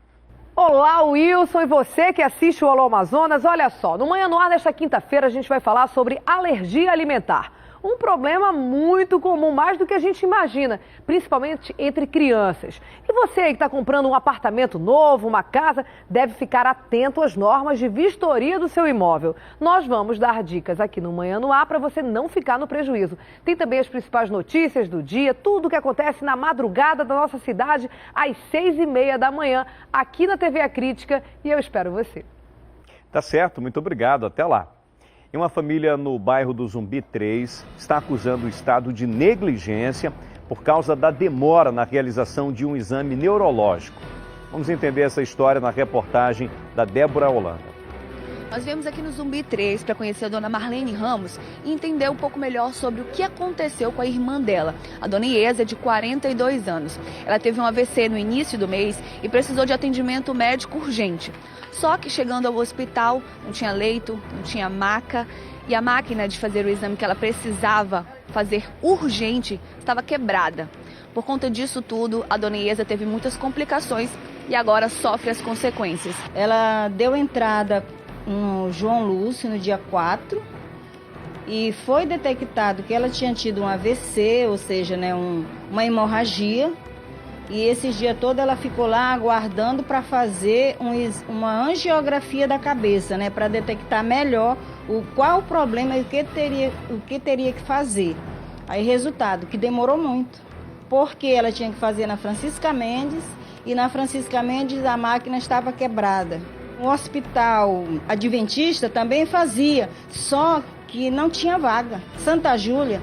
Olá, Wilson, e você que assiste o Alô Amazonas, olha só, no Manhã no Ar desta quinta-feira a gente vai falar sobre alergia alimentar. Um problema muito comum, mais do que a gente imagina, principalmente entre crianças. E você aí que está comprando um apartamento novo, uma casa, deve ficar atento às normas de vistoria do seu imóvel. Nós vamos dar dicas aqui no Manhã no Ar para você não ficar no prejuízo. Tem também as principais notícias do dia, tudo o que acontece na madrugada da nossa cidade, às 6h30 da manhã, aqui na TV A Crítica, e eu espero você. Tá certo, muito obrigado, até lá. E uma família no bairro do Zumbi 3 está acusando o Estado de negligência por causa da demora na realização de um exame neurológico. Vamos entender essa história na reportagem da Débora Holanda. Nós viemos aqui no Zumbi 3 para conhecer a dona Marlene Ramos e entender um pouco melhor sobre o que aconteceu com a irmã dela, a dona Iesa, de 42 anos. Ela teve um AVC no início do mês e precisou de atendimento médico urgente. Só que chegando ao hospital, não tinha leito, não tinha maca e a máquina de fazer o exame que ela precisava fazer urgente estava quebrada. Por conta disso tudo, a dona Iesa teve muitas complicações e agora sofre as consequências. Ela deu entrada no João Lúcio no dia 4 e foi detectado que ela tinha tido um AVC, ou seja, né, uma hemorragia. E esses dias todos ela ficou lá aguardando para fazer uma angiografia da cabeça, né, para detectar melhor qual o problema e o que teria que fazer. Aí resultado, que demorou muito, porque ela tinha que fazer na Francisca Mendes e na Francisca Mendes a máquina estava quebrada. O hospital adventista também fazia, só que não tinha vaga. Santa Júlia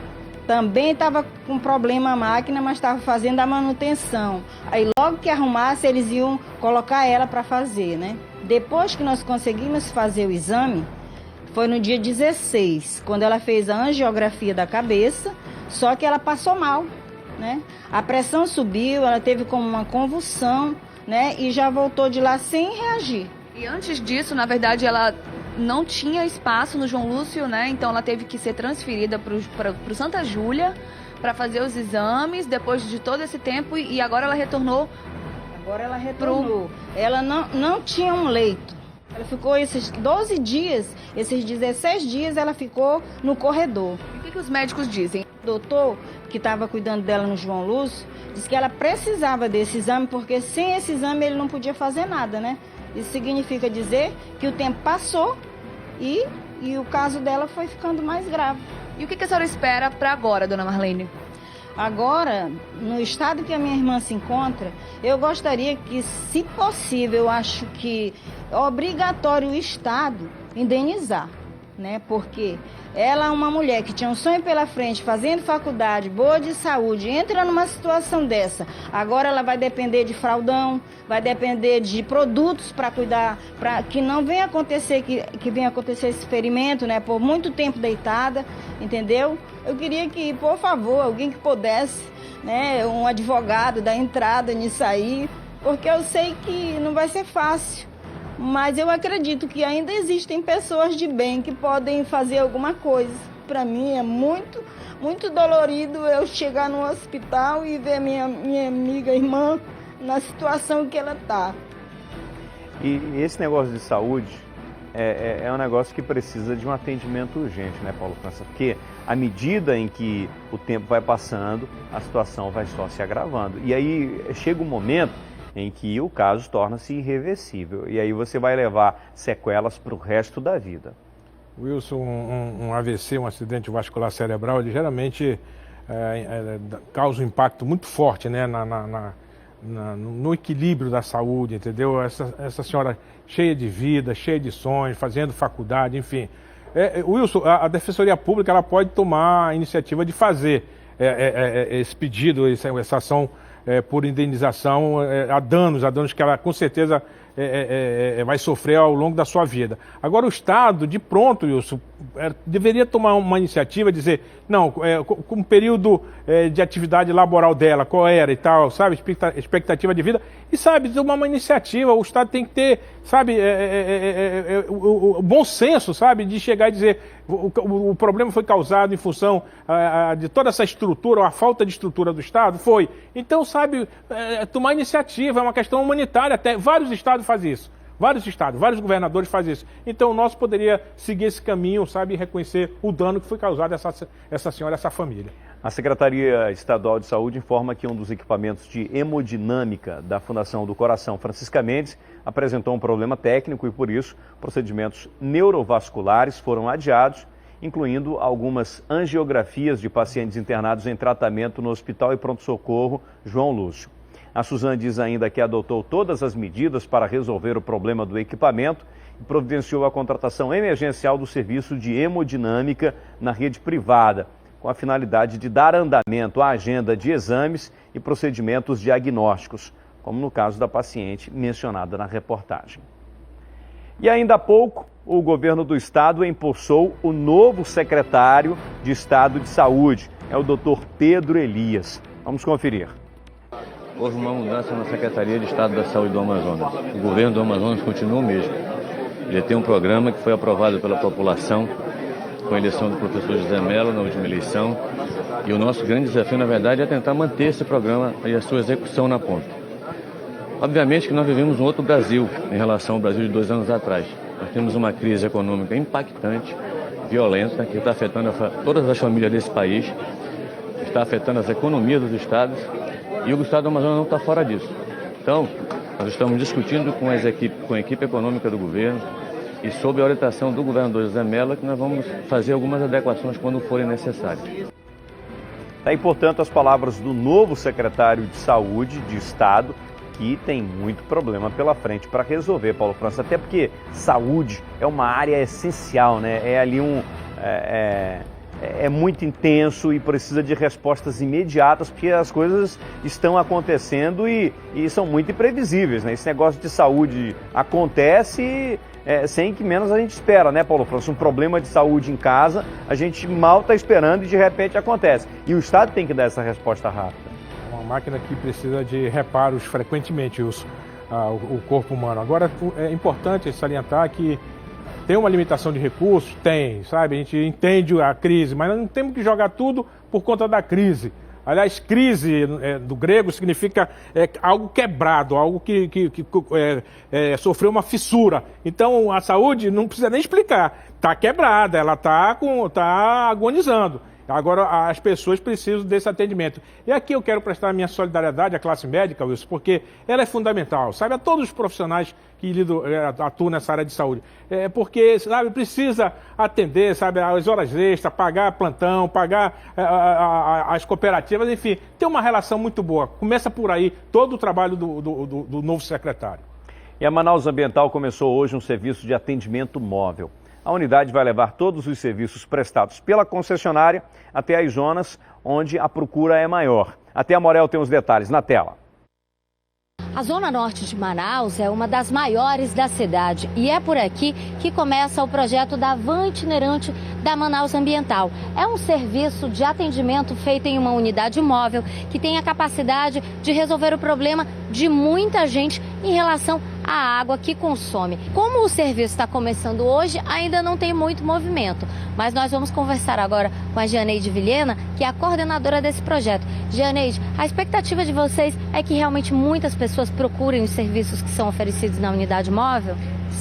também estava com problema a máquina, mas estava fazendo a manutenção. Aí logo que arrumasse, eles iam colocar ela para fazer, né? Depois que nós conseguimos fazer o exame, foi no dia 16, quando ela fez a angiografia da cabeça, só que ela passou mal, né? A pressão subiu, ela teve como uma convulsão, né? E já voltou de lá sem reagir. E antes disso, na verdade, ela não tinha espaço no João Lúcio, né? Então ela teve que ser transferida para o Santa Júlia para fazer os exames depois de todo esse tempo e agora ela retornou. Agora ela retornou. Ela não tinha um leito. Ela ficou esses 12 dias, esses 16 dias ela ficou no corredor. E o que os médicos dizem? O doutor que estava cuidando dela no João Lúcio disse que ela precisava desse exame porque sem esse exame ele não podia fazer nada, né? Isso significa dizer que o tempo passou e o caso dela foi ficando mais grave. E o que a senhora espera para agora, dona Marlene? Agora, no estado que a minha irmã se encontra, eu gostaria que, se possível, eu acho que é obrigatório o Estado indenizar, né? Porque ela é uma mulher que tinha um sonho pela frente, fazendo faculdade, boa de saúde, entra numa situação dessa. Agora ela vai depender de fraldão, vai depender de produtos para cuidar, para que não venha acontecer, que venha acontecer esse ferimento, né? Por muito tempo deitada, entendeu? Eu queria que, por favor, alguém que pudesse, né? Um advogado dar entrada nisso aí, porque eu sei que não vai ser fácil. Mas eu acredito que ainda existem pessoas de bem que podem fazer alguma coisa. Para mim é muito, muito dolorido eu chegar no hospital e ver minha amiga, irmã, na situação que ela está. E esse negócio de saúde é um negócio que precisa de um atendimento urgente, né, Paulo França? Porque à medida em que o tempo vai passando, a situação vai só se agravando. E aí chega um momento em que o caso torna-se irreversível. E aí você vai levar sequelas para o resto da vida. Wilson, um AVC, um acidente vascular cerebral, ele geralmente causa um impacto muito forte, né, no equilíbrio da saúde, entendeu? Essa senhora cheia de vida, cheia de sonhos, fazendo faculdade, enfim. Wilson, a Defensoria Pública ela pode tomar a iniciativa de fazer esse pedido, essa ação por indenização a danos que ela com certeza vai sofrer ao longo da sua vida. Agora o Estado, de pronto, Wilson, deveria tomar uma iniciativa e dizer, não, com o período de atividade laboral dela, qual era e tal, sabe, expectativa de vida, e sabe, tomar uma iniciativa, o Estado tem que ter, sabe, o bom senso, sabe, de chegar e dizer, o problema foi causado em função de toda essa estrutura, ou a falta de estrutura do Estado, foi. Então, sabe, tomar iniciativa, é uma questão humanitária, até vários estados fazem isso. Vários estados, vários governadores fazem isso. Então, o nosso poderia seguir esse caminho, sabe, e reconhecer o dano que foi causado a essa senhora, a essa família. A Secretaria Estadual de Saúde informa que um dos equipamentos de hemodinâmica da Fundação do Coração Francisca Mendes apresentou um problema técnico e, por isso, procedimentos neurovasculares foram adiados, incluindo algumas angiografias de pacientes internados em tratamento no Hospital e Pronto-Socorro João Lúcio. A Suzane diz ainda que adotou todas as medidas para resolver o problema do equipamento e providenciou a contratação emergencial do serviço de hemodinâmica na rede privada, com a finalidade de dar andamento à agenda de exames e procedimentos diagnósticos, como no caso da paciente mencionada na reportagem. E ainda há pouco, o governo do estado empossou o novo secretário de Estado de Saúde, é o Dr. Pedro Elias. Vamos conferir. Houve uma mudança na Secretaria de Estado da Saúde do Amazonas. O governo do Amazonas continua o mesmo. Ele tem um programa que foi aprovado pela população com a eleição do professor José Mello na última eleição. E o nosso grande desafio, na verdade, é tentar manter esse programa e a sua execução na ponta. Obviamente que nós vivemos um outro Brasil em relação ao Brasil de 2 anos atrás. Nós temos uma crise econômica impactante, violenta, que está afetando todas as famílias desse país, está afetando as economias dos estados, e o estado do Amazonas não está fora disso. Então, nós estamos discutindo com a equipe econômica do governo e sob a orientação do governador José Mello que nós vamos fazer algumas adequações quando forem necessárias. Daí, portanto, as palavras do novo secretário de Saúde de Estado, que tem muito problema pela frente para resolver, Paulo França, até porque saúde é uma área essencial, né? É ali é muito intenso e precisa de respostas imediatas, porque as coisas estão acontecendo e são muito imprevisíveis, né? Esse negócio de saúde acontece sem que menos a gente espera, né, Paulo França? Um problema de saúde em casa, a gente mal está esperando e de repente acontece. E o Estado tem que dar essa resposta rápida. Uma máquina que precisa de reparos frequentemente, o corpo humano. Agora, é importante salientar que tem uma limitação de recursos? Tem, sabe? A gente entende a crise, mas não temos que jogar tudo por conta da crise. Aliás, crise do grego significa algo quebrado, algo que sofreu uma fissura. Então, a saúde não precisa nem explicar. Está quebrada, ela está agonizando. Agora, as pessoas precisam desse atendimento. E aqui eu quero prestar a minha solidariedade à classe médica, Wilson, porque ela é fundamental, sabe? A todos os profissionais que atuam nessa área de saúde. Porque, sabe, precisa atender, sabe, as horas extras, pagar plantão, pagar as cooperativas, enfim, tem uma relação muito boa. Começa por aí todo o trabalho do novo secretário. E a Manaus Ambiental começou hoje um serviço de atendimento móvel. A unidade vai levar todos os serviços prestados pela concessionária até as zonas onde a procura é maior. Até a Morel tem os detalhes na tela. A zona norte de Manaus é uma das maiores da cidade e é por aqui que começa o projeto da van itinerante da Manaus Ambiental. É um serviço de atendimento feito em uma unidade móvel que tem a capacidade de resolver o problema de muita gente em relação à água que consome. Como o serviço está começando hoje, ainda não tem muito movimento, mas nós vamos conversar agora com a Gianeide Vilhena, que é a coordenadora desse projeto. Gianeide, a expectativa de vocês é que realmente muitas pessoas procurem os serviços que são oferecidos na unidade móvel?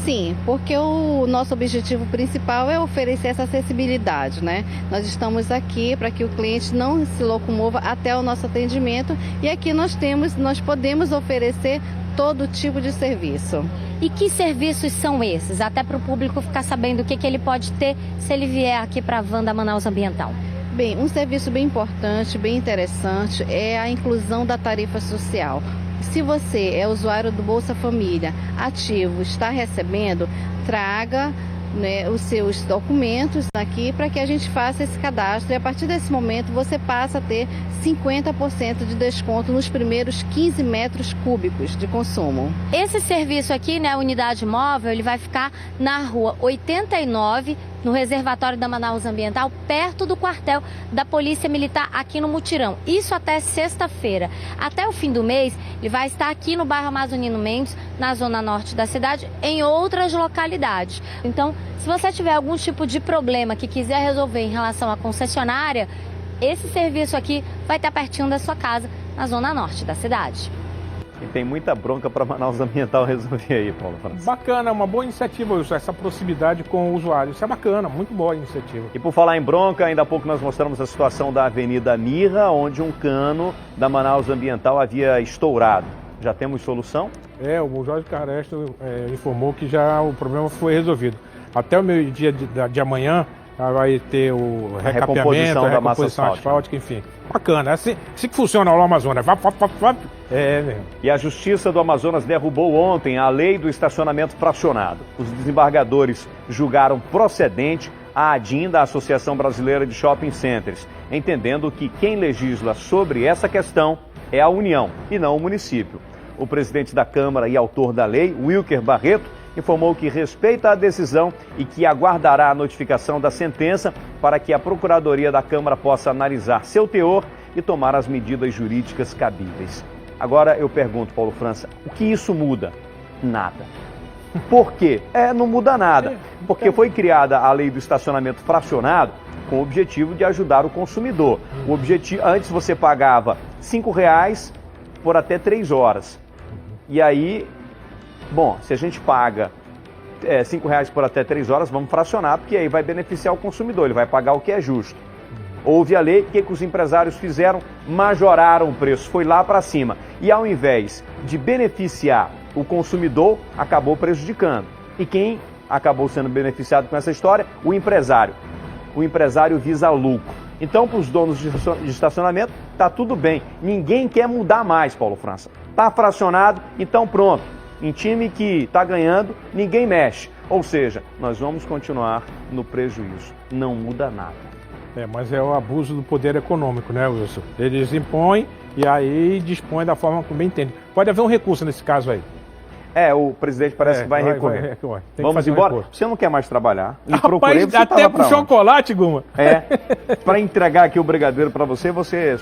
Sim, porque o nosso objetivo principal é oferecer essa acessibilidade, né? Nós estamos aqui para que o cliente não se locomova até o nosso atendimento e aqui nós podemos oferecer todo tipo de serviço. E que serviços são esses? Até para o público ficar sabendo o que ele pode ter se ele vier aqui para a van da Manaus Ambiental. Bem, um serviço bem importante, bem interessante é a inclusão da tarifa social. Se você é usuário do Bolsa Família ativo, está recebendo, traga os seus documentos aqui para que a gente faça esse cadastro e a partir desse momento você passa a ter 50% de desconto nos primeiros 15 metros cúbicos de consumo. Esse serviço aqui, né, unidade móvel, ele vai ficar na rua 89, no reservatório da Manaus Ambiental, perto do quartel da Polícia Militar aqui no Mutirão. Isso até sexta-feira. Até o fim do mês, ele vai estar aqui no bairro Amazonino Mendes, na zona norte da cidade, em outras localidades. Então, se você tiver algum tipo de problema que quiser resolver em relação à concessionária, esse serviço aqui vai estar pertinho da sua casa, na zona norte da cidade. E tem muita bronca para Manaus Ambiental resolver aí, Paulo França. Bacana, uma boa iniciativa, Wilson, essa proximidade com o usuário. Isso é bacana, muito boa a iniciativa. E por falar em bronca, ainda há pouco nós mostramos a situação da Avenida Mirra, onde um cano da Manaus Ambiental havia estourado. Já temos solução? O Jorge Carresto informou que já o problema foi resolvido. Até o meio-dia de amanhã vai ter o recapeamento, a recomposição asfáltica, enfim. Bacana, é assim que funciona o Amazonas. Mesmo. E a Justiça do Amazonas derrubou ontem a lei do estacionamento fracionado. Os desembargadores julgaram procedente a ADIM, da Associação Brasileira de Shopping Centers, entendendo que quem legisla sobre essa questão é a União e não o município. O presidente da Câmara e autor da lei, Wilker Barreto, informou que respeita a decisão e que aguardará a notificação da sentença para que a Procuradoria da Câmara possa analisar seu teor e tomar as medidas jurídicas cabíveis. Agora eu pergunto, Paulo França, o que isso muda? Nada. Por quê? Não muda nada. Porque foi criada a lei do estacionamento fracionado com o objetivo de ajudar o consumidor. Antes você pagava R$ 5 por até 3 horas. E aí, bom, se a gente paga R$5 por até 3 horas, vamos fracionar, porque aí vai beneficiar o consumidor, ele vai pagar o que é justo. Houve a lei, o que os empresários fizeram? Majoraram o preço, foi lá para cima. E ao invés de beneficiar o consumidor, acabou prejudicando. E quem acabou sendo beneficiado com essa história? O empresário. O empresário visa lucro. Então, para os donos de estacionamento, tá tudo bem. Ninguém quer mudar mais, Paulo França. Tá fracionado, então pronto. Em time que está ganhando, ninguém mexe. Ou seja, nós vamos continuar no prejuízo. Não muda nada. Mas é o abuso do poder econômico, né, Wilson? Eles impõem e aí dispõem da forma como bem entendem. Pode haver um recurso nesse caso aí. O presidente parece que vai recorrer. Vamos embora? Você não quer mais trabalhar? Rapaz, até pro chocolate, Guma. Para entregar aqui o brigadeiro para você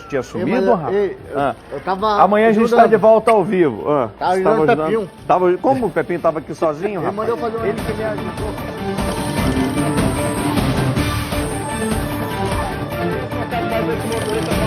tinha sumido, rapaz? Eu tava amanhã a gente está de volta ao vivo. Tava ajudando o Pepinho. Como o Pepinho estava aqui sozinho, rapaz? Ele mandou fazer Ele que me ajudou. Esse motorista